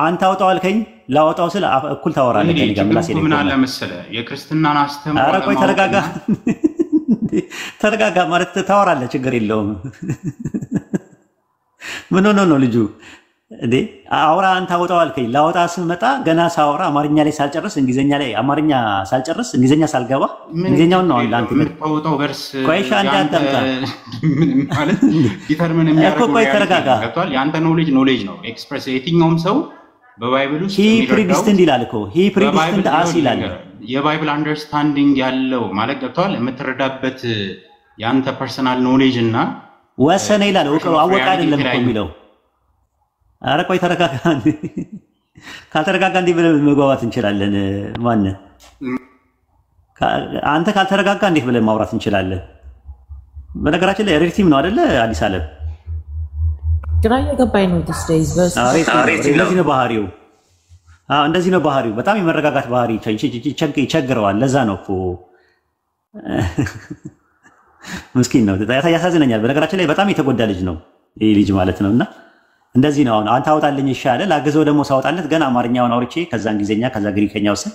[SPEAKER 1] አንተ አውጣው አልከኝ። ላወጣው ስለ እኩል ታወራለህ ከኔ ጋር ምላስ
[SPEAKER 7] ምን አለ መሰለህ የክርስትናን አስተምሮ
[SPEAKER 1] ኧረ ቆይ ተረጋጋ ተረጋጋ ማለት ታወራለህ ችግር የለውም። ምን ሆኖ ነው ልጁ እንዴ? አውራ አንተ አውጣው አልከኝ። ላወጣ ስመጣ ገና ሳወራ አማርኛ ላይ ሳልጨርስ እንግሊዘኛ ላይ አማርኛ ሳልጨርስ እንግሊዘኛ ሳልገባ እንግሊዘኛውን ነው ለአንተ
[SPEAKER 7] የምታወጣው ቨርስ
[SPEAKER 1] ቆይሻ እንዳንተምጣ
[SPEAKER 7] ማለት ዲተርሚን የሚያደርገው
[SPEAKER 1] ተረጋጋ።
[SPEAKER 7] ገብቷል። ያንተ ኖሌጅ ነው ኤክስፕረስ የትኛውም ሰው በባይብል ውስጥ
[SPEAKER 1] ሂ ፕሪዲስቲንድ ይላል እኮ ሂ ፕሪዲስቲንድ አስ ይላል።
[SPEAKER 7] የባይብል አንደርስታንዲንግ ያለው ማለት ገብቷል። የምትረዳበት ያንተ ፐርሰናል ኖሌጅ እና
[SPEAKER 1] ወሰነ ይላል። አወቀ አይደለም እኮ የሚለው። ኧረ ቆይ ተረጋጋ። ካልተረጋጋ እንዴት ብለን መግባባት እንችላለን? ማነህ አንተ? ካልተረጋጋ እንዴት ብለን ማውራት እንችላለን? በነገራችን ላይ ሬቲም ነው አይደለ? አዲስ ዓለም
[SPEAKER 5] ግራ እየገባኝ ነው።
[SPEAKER 1] እንደዚህ ነው ባህሪው። እንደዚህ ነው ባህሪው። በጣም የመረጋጋት ባህሪ ይቸግረዋል። ለዛ ነው እኮ ምስኪን ነው። ያሳዝነኛል። በነገራችን ላይ በጣም የተጎዳ ልጅ ነው ይህ ልጅ ማለት ነው። እና እንደዚህ ነው አሁን አንተ አውጣልኝ ይሻለ ላግዘው ደግሞ ሳውጣለት ገና አማርኛውን አውርቼ ከዛ እንግሊዝኛ ከዛ ግሪከኛ ውስጥ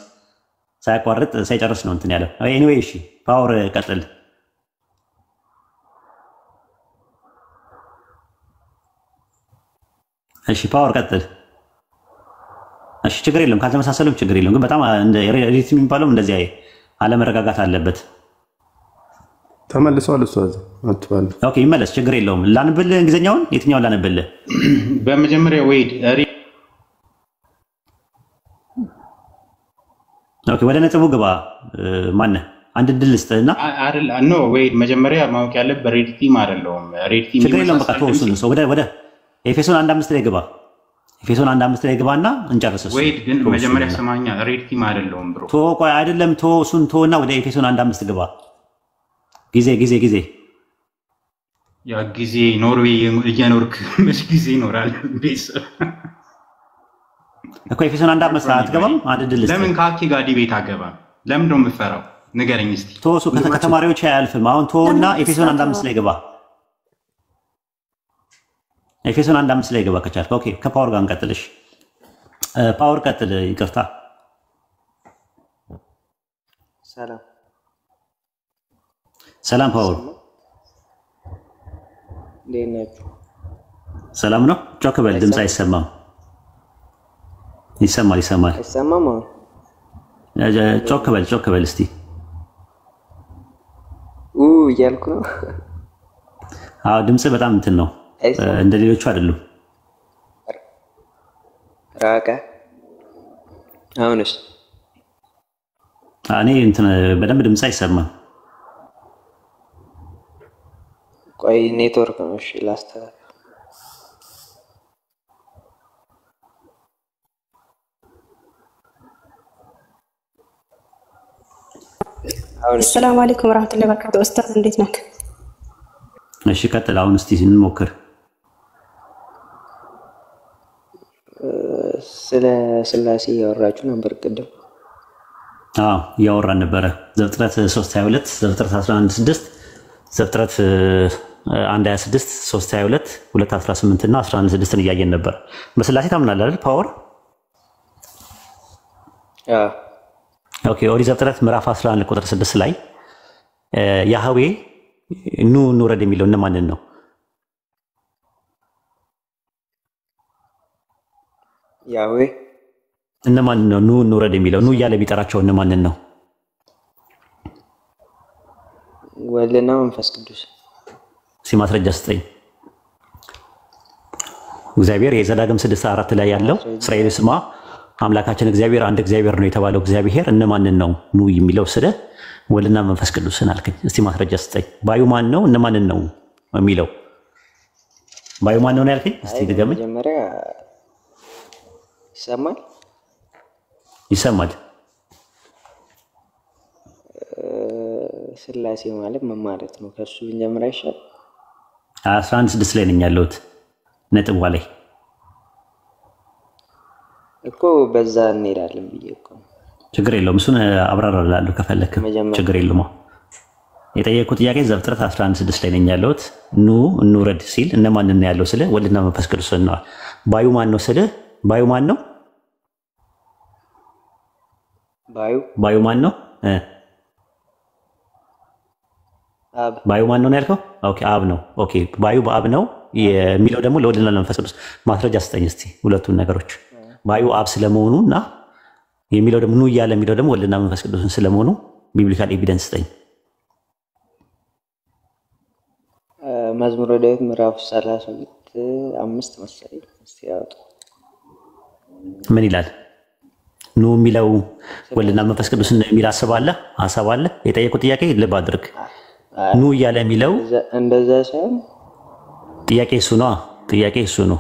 [SPEAKER 1] ሳያቋርጥ ሳይጨርስ ነው እንትን ያለው። ኤኒዌይ እሺ ፓወር ቀጥል። እሺ ፓወር ቀጥል። እሺ ችግር የለም ካልተመሳሰሉም ችግር የለም። ግን በጣም ሪትም የሚባለው እንደዚህ አለመረጋጋት አለበት።
[SPEAKER 4] ተመልሷል እሱ አትባል።
[SPEAKER 1] ኦኬ ይመለስ ችግር የለውም። ላንብልህ እንግሊዝኛውን የትኛውን ላንብልህ?
[SPEAKER 7] በመጀመሪያ ወይድ
[SPEAKER 1] ኦኬ ወደ ነጥቡ ግባ። ማነህ አንድ ድል ልስጥህና
[SPEAKER 7] አይደል ኖ ወይድ መጀመሪያ ማወቅ ያለብህ ሬድ ቲም አይደለም። ሬድ ቲም
[SPEAKER 1] ችግር የለውም በቃ ተወሱን ሰው ወደ ኤፌሶን 1:5 ላይ ግባ። ኤፌሶን 1:5 ላይ ግባና እንጨርስ።
[SPEAKER 7] ወይድ ግን መጀመሪያ ሰማኛ ሬድ ቲም አይደለም ብሮ
[SPEAKER 1] ቆይ አይደለም እሱን ተወና ወደ ኤፌሶን 1:5 ግባ። ጊዜ
[SPEAKER 7] ያ ጊዜ ኖርዌይ እየኖርክ መች ጊዜ ይኖራል? ቤስ
[SPEAKER 1] እኮ ኤፌሶን 1:5 አትገባም? አንድ ድል
[SPEAKER 7] ለምን ካኪ ጋር ዲቤት አገባም? ለምን ነው የምትፈራው? ንገረኝ እስቲ።
[SPEAKER 1] ተወሱ ከተማሪዎች አያልፍም። አሁን ተወና ኤፌሶን 1:5 ላይ ግባ። ኤፌሶን 1:5 ላይ ግባ ከቻልክ። ኦኬ ከፓወር ጋር እንቀጥልሽ። ፓወር ቀጥል። ይቅርታ ሰላም ፓወር ሰላም ነው። ጮክ በል ድምፅ አይሰማም። ይሰማል
[SPEAKER 8] አይሰማም።
[SPEAKER 1] ጮክ በል እስቲ
[SPEAKER 8] እያልኩ ነው።
[SPEAKER 1] አዎ ድምፅ በጣም እንትን ነው እንደ ሌሎቹ አይደሉም።
[SPEAKER 8] ራቀ። አሁንስ
[SPEAKER 1] እኔ እንትን በደንብ ድምፅ አይሰማም።
[SPEAKER 8] ቆይ ኔትወርክ ነው። እሺ ላስተካክል።
[SPEAKER 9] አሰላሙ አለይኩም ወራህመቱላሂ ወበረካቱ። ኡስታዝ እንዴት ነህ?
[SPEAKER 1] እሺ ቀጥል። አሁን እስቲ እንሞክር።
[SPEAKER 8] ስለ ስላሴ ያወራችሁ ነበር ቅድም።
[SPEAKER 1] እያወራን ነበረ። ዘፍጥረት 3:22 ዘፍጥረት 11:6 ዘፍጥረት 1:26 3:22 2:18 እና 11:6 እያየን ነበር። በስላሴ ታምናለህ አይደል ፓወር? ኦኬ ኦሪት ዘፍጥረት ምዕራፍ 11 ቁጥር 6 ላይ ያህዌ ኑ እንውረድ የሚለው እነማንን ነው?
[SPEAKER 8] ያህዌ
[SPEAKER 1] እነማንን ነው ኑ እንውረድ የሚለው? ኑ እያለ ቢጠራቸው እነማንን ነው?
[SPEAKER 8] ወልድና መንፈስ ቅዱስ።
[SPEAKER 1] ማስረጃ ስጠኝ። እግዚአብሔር የዘዳግም 6:4 ላይ ያለው እስራኤል ስማ አምላካችን እግዚአብሔር አንድ እግዚአብሔር ነው የተባለው እግዚአብሔር እነማንን ነው ኑ የሚለው? ስለ ወልድና መንፈስ ቅዱስን አልከኝ። እስቲ ማስረጃ ስጠኝ። ባዩ ማን ነው? እነማንን ነው የሚለው? ባዩ ማን ነው ያልከኝ? እስቲ ድገመኝ።
[SPEAKER 8] መጀመሪያ ይሰማል። ስላሴ ማለት ምን ማለት ነው? ከሱ ብንጀምር አይሻል?
[SPEAKER 1] 11:6 ላይ ነኝ ያለሁት ነጥብ ላይ
[SPEAKER 8] እኮ በዛ እንሄዳለን ብዬ እኮ።
[SPEAKER 1] ችግር የለውም እሱን አብራራላለሁ ከፈለክ ችግር የለውም። የጠየቁት ጥያቄ ዘፍጥረት 11:6 ላይ ነኝ ያለሁት። ኑ እንውረድ ሲል እነማን ነው ያለው? ስለ ወልድና መንፈስ ቅዱስ ነው። ባዩ ማን ነው? ስለ ባዩ ማን ነው? ባዩ ማን ነው?
[SPEAKER 8] አብ።
[SPEAKER 1] ባዩ ማን ነው ያልከው? ኦኬ አብ ነው። ኦኬ ባዩ በአብ ነው የሚለው ደግሞ ለወልድና ለመንፈስ ቅዱስ ማስረጃ ስጠኝ እስቲ ሁለቱን ነገሮች። ባዩ አብ ስለመሆኑ እና የሚለው ደግሞ ኑ እያለ የሚለው ደግሞ ወልድና መንፈስ ቅዱስን ስለመሆኑ ቢብሊካል ኤቪደንስ ስጠኝ።
[SPEAKER 8] መዝሙረ ዳዊት ምዕራፍ 32:5 መሰለኝ። እስቲ ያውጡ
[SPEAKER 1] ምን ይላል? ኑ የሚለው ወልድና መንፈስ ቅዱስን የሚል ሐሳብ አለ። የጠየቁት ጥያቄ ልብ አድርግ። ኑ እያለ የሚለው
[SPEAKER 8] እንደዛ ሳይሆን
[SPEAKER 1] ጥያቄ እሱ ነው። ጥያቄ እሱ ነው።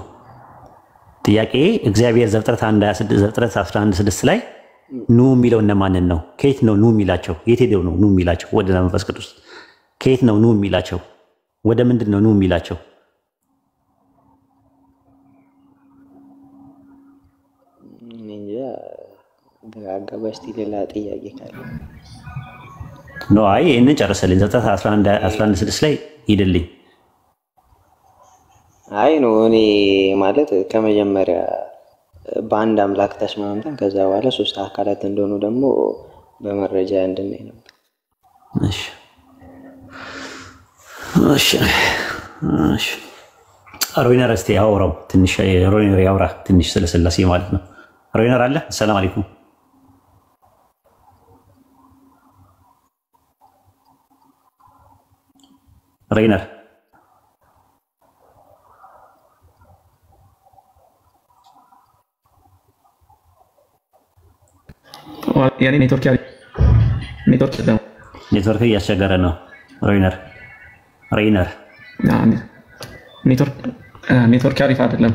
[SPEAKER 1] ጥያቄ እግዚአብሔር ዘፍጥረት 11:6 ላይ ኑ የሚለው እነማንን ነው? ከየት ነው ኑ የሚላቸው? የት ሄደው ነው ኑ የሚላቸው? ወልድና መንፈስ ቅዱስ ከየት ነው ኑ የሚላቸው? ወደ ምንድን ነው ኑ የሚላቸው?
[SPEAKER 8] አጋባስቲ ሌላ ጥያቄ ካለ
[SPEAKER 1] ነው። አይ ይሄንን ጨርሰልኝ። ዘፍጥረት 11:6 ላይ ሂድልኝ።
[SPEAKER 8] አይ ነው እኔ ማለት ከመጀመሪያ በአንድ አምላክ ተስማምተን ከዛ በኋላ ሶስት አካላት እንደሆኑ ደግሞ በመረጃ እንድናይ ነው።
[SPEAKER 1] እሺ እሺ እሺ ሮይነር እስቲ ያወራው ትንሽ ሮይነር ያወራ ትንሽ ስለ ስላሴ ማለት ነው። ሮይነር አለ? ሰላም አለይኩም ሮይነር።
[SPEAKER 2] ያኔ ኔትወርክ
[SPEAKER 1] እያስቸገረ ነው ሮይነር
[SPEAKER 2] ኔትወርክ አሪፍ አይደለም።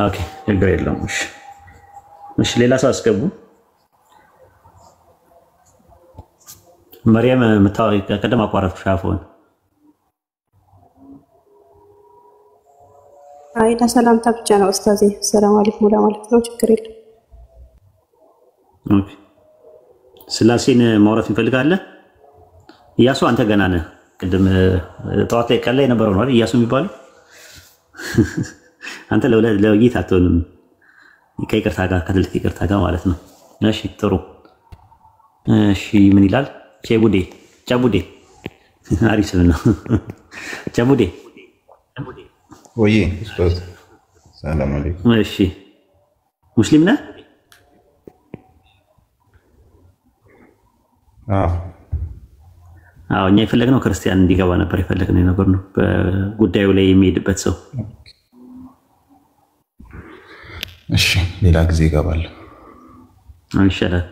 [SPEAKER 1] ኦኬ ችግር የለውም። እሺ ሌላ ሰው አስገቡ። መርያም ቀደም አቋረጥኩሽ አፎን።
[SPEAKER 9] አይ ለሰላምታ ብቻ ነው ኡስታዜ። ሰላም አለይኩም ለማለት ነው። ችግር የለም።
[SPEAKER 1] ኦኬ ስላሴን ማውራት እንፈልጋለን። እያሱ አንተ ገና ነህ። ቅድም ጠዋት ላይ ቀን ላይ ነበረው ነው አይደል? እያሱ የሚባለው አንተ ለውይይት አትሆንም። ከይቅርታ ጋር ከትልቅ ይቅርታ ጋር ማለት ነው። እሺ ጥሩ። እሺ ምን ይላል? ጨቡዴ አሪፍ ስም ነው። ጨቡዴ
[SPEAKER 10] ወይ ኡስታዝ ሰላም አለይኩም።
[SPEAKER 1] እሺ ሙስሊም ነህ? አዎ እኛ የፈለግነው ክርስቲያን እንዲገባ ነበር የፈለግነው ነገር ነው። በጉዳዩ ላይ የሚሄድበት ሰው።
[SPEAKER 10] እሺ ሌላ ጊዜ ይገባል።
[SPEAKER 1] ይሻላል።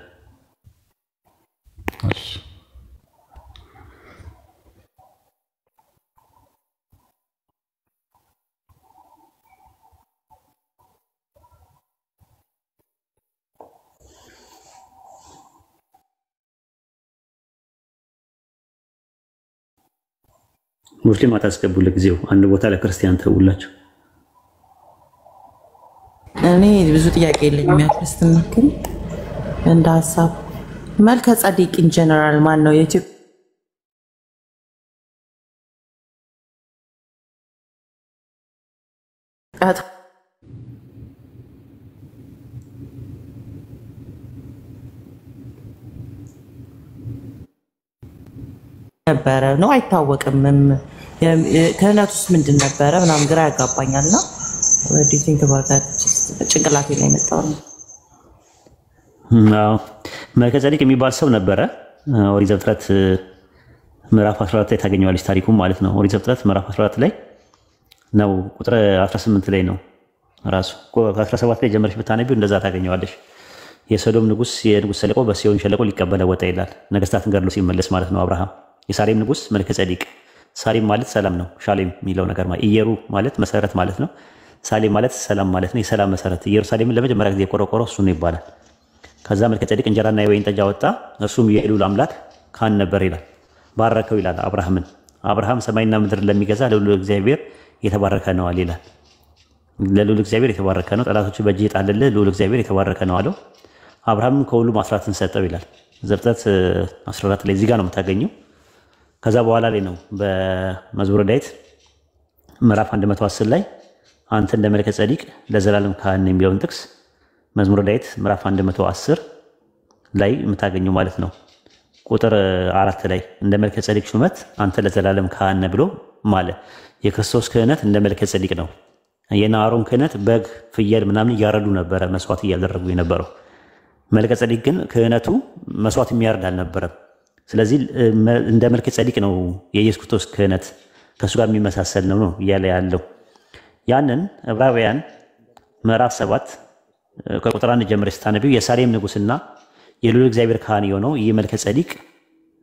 [SPEAKER 10] እሺ
[SPEAKER 1] ሙስሊም አታስገቡ ለጊዜው። አንድ ቦታ ለክርስቲያን ተውላቸው።
[SPEAKER 5] እኔ ብዙ ጥያቄ የለኝም። ያክርስትና ግን እንደ ሀሳብ መልከ ጸዲቅ ኢን ጀነራል ማን ነው? የኢትዮጵያ ነበረ ነው አይታወቅም። ክህነት ውስጥ ምንድን ነበረ ምናምን ግራ ያጋባኛልና ጭንቅላቴ ላይ የመጣው ነው።
[SPEAKER 1] መልከ ጸዲቅ የሚባል ሰው ነበረ። ኦሪት ዘፍጥረት ምዕራፍ 14 ላይ ታገኘዋለች ታሪኩም ማለት ነው። ኦሪት ዘፍጥረት ምዕራፍ 14 ላይ ነው፣ ቁጥር 18 ላይ ነው ራሱ። 17 ላይ ጀመረች ብታነቢው እንደዛ ታገኘዋለች። የሶዶም ንጉስ የንጉስ ሰለቆ በሲዮን ሸለቆ ሊቀበለ ወጣ ይላል። ነገስታትን ገድሎ ሲመለስ ማለት ነው አብርሃም። የሳሌም ንጉስ መልከ ጸዲቅ። ሳሌም ማለት ሰላም ነው። ሻሌም የሚለው ነገር ማለት ኢየሩ ማለት መሰረት ማለት ነው። ሳሌም ማለት ሰላም ማለት ነው። የሰላም መሰረት ኢየሩሳሌምን ለመጀመሪያ ጊዜ የቆረቆረው እሱ ነው ይባላል። ከዛ መልከጼዴቅ እንጀራና የወይን ጠጅ አወጣ፣ እርሱም የልዑል አምላክ ካህን ነበር ይላል። ባረከው ይላል አብርሃምን። አብርሃም ሰማይና ምድር ለሚገዛ ለልዑል እግዚአብሔር የተባረከ ነው አለ ይላል። ለልዑል እግዚአብሔር የተባረከ ነው፣ ጠላቶቹ በእጅ የጣለልህ ልዑል እግዚአብሔር የተባረከ ነው አለው። አብርሃምም ከሁሉም አስራትን ሰጠው ይላል። ዘፍጥረት 14 ላይ እዚህ ጋር ነው የምታገኘው። ከዛ በኋላ ላይ ነው በመዝሙረ ዳዊት ምዕራፍ 110 ላይ አንተ እንደ መልከጼዴቅ ለዘላለም ካህን የሚለውን ጥቅስ መዝሙረ ዳዊት ምዕራፍ 110 ላይ የምታገኘው ማለት ነው። ቁጥር 4 ላይ እንደ መልከጼዴቅ ሹመት አንተ ለዘላለም ካህን ብሎ ማለ። የክርስቶስ ክህነት እንደ መልከጼዴቅ ነው። የአሮን ክህነት በግ ፍየል ምናምን እያረዱ ነበረ መስዋዕት እያደረጉ የነበረው። መልከጼዴቅ ግን ክህነቱ መስዋዕት የሚያርድ አልነበረም። ስለዚህ እንደ መልከጼዴቅ ነው የኢየሱስ ክርስቶስ ክህነት ከእሱ ጋር የሚመሳሰል ነው እያለ ያለው። ያንን ዕብራውያን ምዕራፍ 7 ከቁጥር 1 ጀምሮ ስታነቢው የሳሌም ንጉሥና የልዑል እግዚአብሔር ካህን የሆነው ይህ መልከጼዴቅ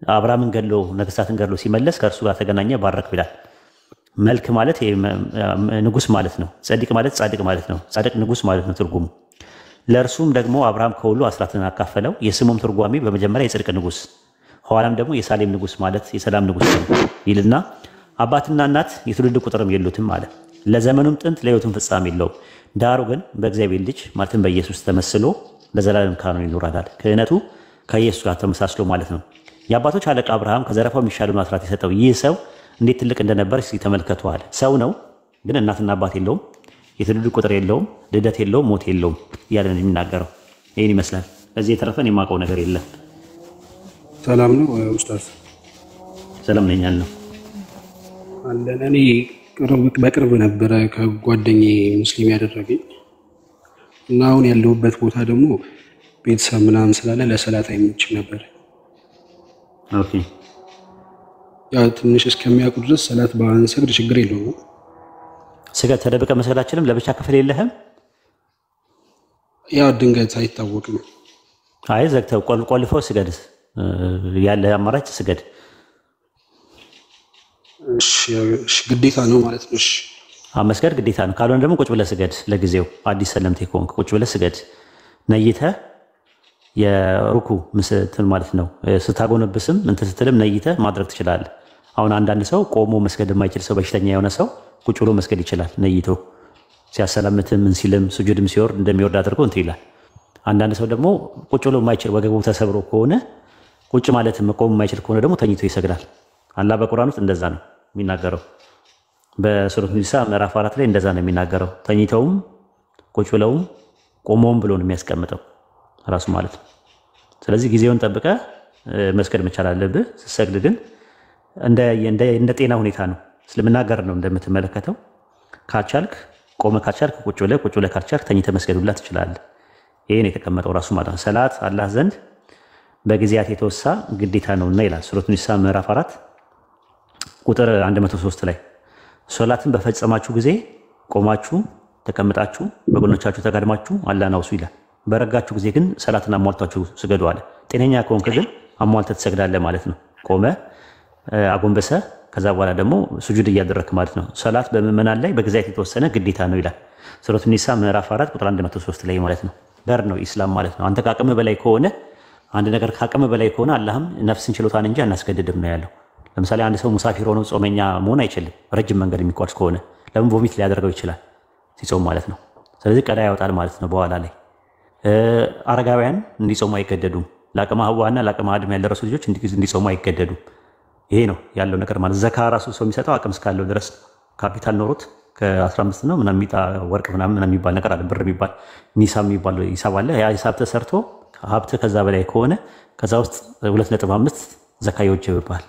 [SPEAKER 1] አብርሃምን ገድሎ ነገሥታትን ገድሎ ሲመለስ ከእርሱ ጋር ተገናኘ፣ ባረከው ይላል። መልክ ማለት ንጉሥ ማለት ነው። ጼዴቅ ማለት ጻድቅ ማለት ነው። ጻድቅ ንጉሥ ማለት ነው ትርጉሙ። ለእርሱም ደግሞ አብርሃም ከሁሉ አስራትን አካፈለው። የስሙም ትርጓሜ በመጀመሪያ የጽድቅ ንጉሥ፣ ኋላም ደግሞ የሳሌም ንጉሥ ማለት የሰላም ንጉሥ ይልና አባትና እናት የትውልድ ቁጥርም የሉትም አለ። ለዘመኑም ጥንት ለሕይወቱም ፍጻሜ የለውም። ዳሩ ግን በእግዚአብሔር ልጅ ማለትም በኢየሱስ ተመስሎ ለዘላለም ካህኑ ይኖራል። ክህነቱ ከኢየሱስ ጋር ተመሳስሎ ማለት ነው። የአባቶች አለቃ አብርሃም ከዘረፋው የሚሻለውን አስራት የሰጠው ይህ ሰው እንዴት ትልቅ እንደነበር እስኪ ተመልከቱ አለ። ሰው ነው ግን እናትና አባት የለውም፣ የትውልድ ቁጥር የለውም፣ ልደት የለውም፣ ሞት የለውም እያለ ነው የሚናገረው። ይህን ይመስላል። ከዚህ የተረፈን የማውቀው ነገር የለም።
[SPEAKER 11] ሰላም ነው ኡስታዝ?
[SPEAKER 1] ሰላም ነኝ አለ
[SPEAKER 11] አለን። እኔ በቅርብ ነበረ ከጓደኛዬ ሙስሊም ያደረገኝ እና አሁን ያለሁበት ቦታ ደግሞ ቤተሰብ ምናምን ስላለ ለሰላት አይመችም ነበር።
[SPEAKER 1] ኦኬ
[SPEAKER 11] ያው ትንሽ እስከሚያውቁ ድረስ ሰላት ባንሰግድ ችግር የለውም።
[SPEAKER 1] ስገድ ተደብቀ መስገድ አችልም? ለብቻ ክፍል የለህም?
[SPEAKER 11] ያው ድንገት አይታወቅም።
[SPEAKER 1] አይ ዘግተው ቆልፈው ስገድ፣ ያለ አማራጭ ስገድ።
[SPEAKER 11] እሺ ግዴታ ነው ማለት ነው? እሺ
[SPEAKER 1] መስገድ ግዴታ ነው። ካልሆነ ደግሞ ቁጭ ብለህ ስገድ። ለጊዜው አዲስ ሰለምቴ ከሆንክ ቁጭ ብለህ ስገድ። ነይተህ የሩኩ ምስትን ማለት ነው። ስታጎነብስም እንትን ስትልም ነይተህ ማድረግ ትችላለህ። አሁን አንዳንድ ሰው ቆሞ መስገድ የማይችል ሰው፣ በሽተኛ የሆነ ሰው ቁጭ ብሎ መስገድ ይችላል። ነይቶ ሲያሰላምትም ምን ሲልም ስጁድም ሲወርድ እንደሚወርድ አድርጎ እንትን ይላል። አንዳንድ ሰው ደግሞ ቁጭ ብሎ የማይችል ወገቡ ተሰብሮ ከሆነ ቁጭ ማለት መቆም የማይችል ከሆነ ደግሞ ተኝቶ ይሰግዳል። አላህ በቁርአን ውስጥ እንደዛ ነው የሚናገረው። በሱረቱ ኒሳ ምዕራፍ 4 ላይ እንደዛ ነው የሚናገረው። ተኝተውም ቁጭ ብለውም ቆመውም ብሎ ነው የሚያስቀምጠው ራሱ ማለት ነው። ስለዚህ ጊዜውን ጠብቀ መስገድ መቻል አለብህ። ስትሰግድ ግን እንደ ጤና ሁኔታ ነው። እስልምና ጋር ነው እንደምትመለከተው። ካቻልክ ቆመ፣ ካቻልክ ቁጭ ብለህ ካልቻልክ ተኝተህ መስገድ ሁላ ትችላለህ። ይሄ ነው የተቀመጠው ራሱ ማለት ነው። ሰላት አላህ ዘንድ በጊዜያት የተወሳ ግዴታ ነውና ይላል ሱረቱ ኒሳ ምዕራፍ 4 ቁጥር 103 ላይ ሶላትን በፈጸማችሁ ጊዜ ቆማችሁ ተቀምጣችሁ በጎኖቻችሁ ተጋድማችሁ አላህን አውሱ ይላል። በረጋችሁ ጊዜ ግን ሰላትን አሟልታችሁ ስገዱ አለ። ጤነኛ ከሆንክ ግን አሟልተህ ትሰግዳለህ ማለት ነው። ቆመ አጎንበሰ፣ ከዛ በኋላ ደግሞ ሱጁድ እያደረክ ማለት ነው። ሰላት በምዕመናን ላይ በጊዜያት የተወሰነ ግዴታ ነው ይላል ሱረቱ ኒሳ ምዕራፍ 4 ቁጥር 103 ላይ ማለት ነው። በር ነው ኢስላም ማለት ነው። አንተ ከአቅም በላይ ከሆነ አንድ ነገር ከአቅም በላይ ከሆነ አላህም ነፍስን ችሎታን እንጂ አናስገድድም ነው ያለው። ለምሳሌ አንድ ሰው ሙሳፊር ሆኖ ጾመኛ መሆን አይችልም። ረጅም መንገድ የሚጓዝ ከሆነ ለምን ቮሚት ሊያደርገው ይችላል ሲጾም ማለት ነው። ስለዚህ ቀዳ ያወጣል ማለት ነው በኋላ ላይ። አረጋውያን እንዲጾሙ አይገደዱም። ለአቅመ ሔዋንና ለአቅመ አዳም ያልደረሱ ልጆች እንዲጾሙ አይገደዱም። ይሄ ነው ያለው ነገር ማለት። ዘካ ራሱ ሰው የሚሰጠው አቅም እስካለው ድረስ ካፒታል ኖሮት ከ15 ነው ምናምን ወርቅ ምናምን የሚባል ነገር አለ። ብር የሚባል ኒሳብ የሚባል ሂሳብ አለ። ያ ሂሳብ ተሰርቶ ሀብት ከዛ በላይ ከሆነ ከዛ ውስጥ 2.5 ዘካ ይወጅብሃል።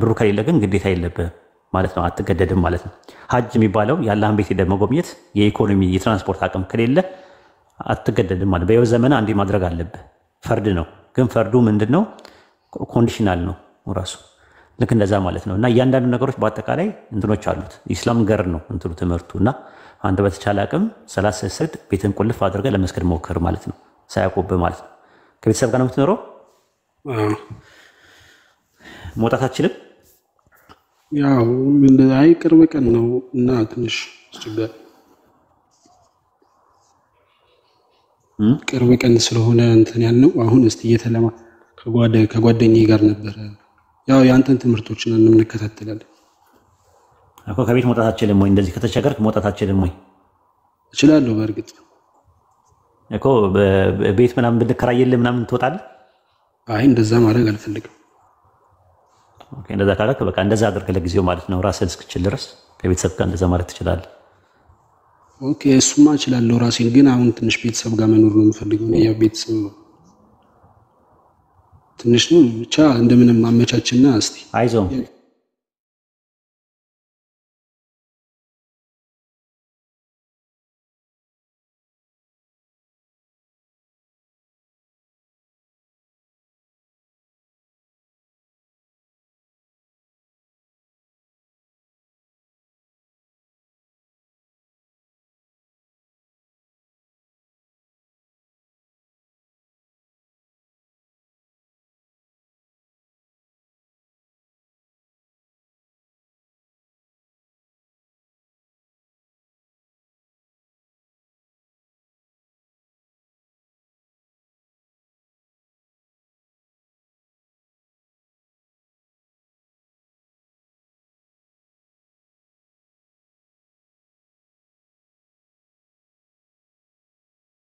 [SPEAKER 1] ብሩ ከሌለ ግን ግዴታ የለብህም ማለት ነው። አትገደድም ማለት ነው። ሀጅ የሚባለው የአላህን ቤት ሄደህ መጎብኘት የኢኮኖሚ የትራንስፖርት አቅም ከሌለ አትገደድም ማለት። በሕይወት ዘመን አንዴ ማድረግ አለብህ። ፈርድ ነው። ግን ፈርዱ ምንድን ነው? ኮንዲሽናል ነው ራሱ ልክ እንደዛ ማለት ነው። እና እያንዳንዱ ነገሮች በአጠቃላይ እንትኖች አሉት። ኢስላም ገር ነው እንትኑ ትምህርቱ። እና አንተ በተቻለ አቅም ሰላት ስትሰግድ ቤትን ቁልፍ አድርገህ ለመስገድ ሞክር ማለት ነው። ሳያቆብህ ማለት ነው። ከቤተሰብ ጋር ነው የምትኖረው? መውጣት አትችልም?
[SPEAKER 11] ያው አይ ቅርብ ቀን ነው እና ትንሽ አስቸጋሪ። ቅርብ ቀን ስለሆነ እንትን ያልነው አሁን እስቲ እየተለማ ከጓደኛዬ ጋር ነበር ያው ያንተን ትምህርቶችን እንከታተላለን
[SPEAKER 1] እኮ ከቤት መውጣት አትችልም ወይ እንደዚህ ከተቸገርክ መውጣት አትችልም ወይ
[SPEAKER 11] እችላለሁ በእርግጥ
[SPEAKER 1] እኮ ቤት ምናምን ብንከራየልህ ምናምን ትወጣለህ
[SPEAKER 11] አይ እንደዛ ማድረግ አልፈልግም
[SPEAKER 1] ኦኬ እንደዛ ካለክ በቃ እንደዛ አድርግ ለጊዜው ማለት ነው ራስህን እስክችል ድረስ ከቤተሰብ ጋር እንደዛ ማለት ትችላለህ
[SPEAKER 11] ኦኬ እሱማ እችላለሁ ራሴን ግን አሁን ትንሽ ቤተሰብ ጋር መኖር ነው የምፈልገው ያው ቤተሰብ ትንሽ ነው ብቻ እንደምንም አመቻችና እስቲ
[SPEAKER 1] አይዞህ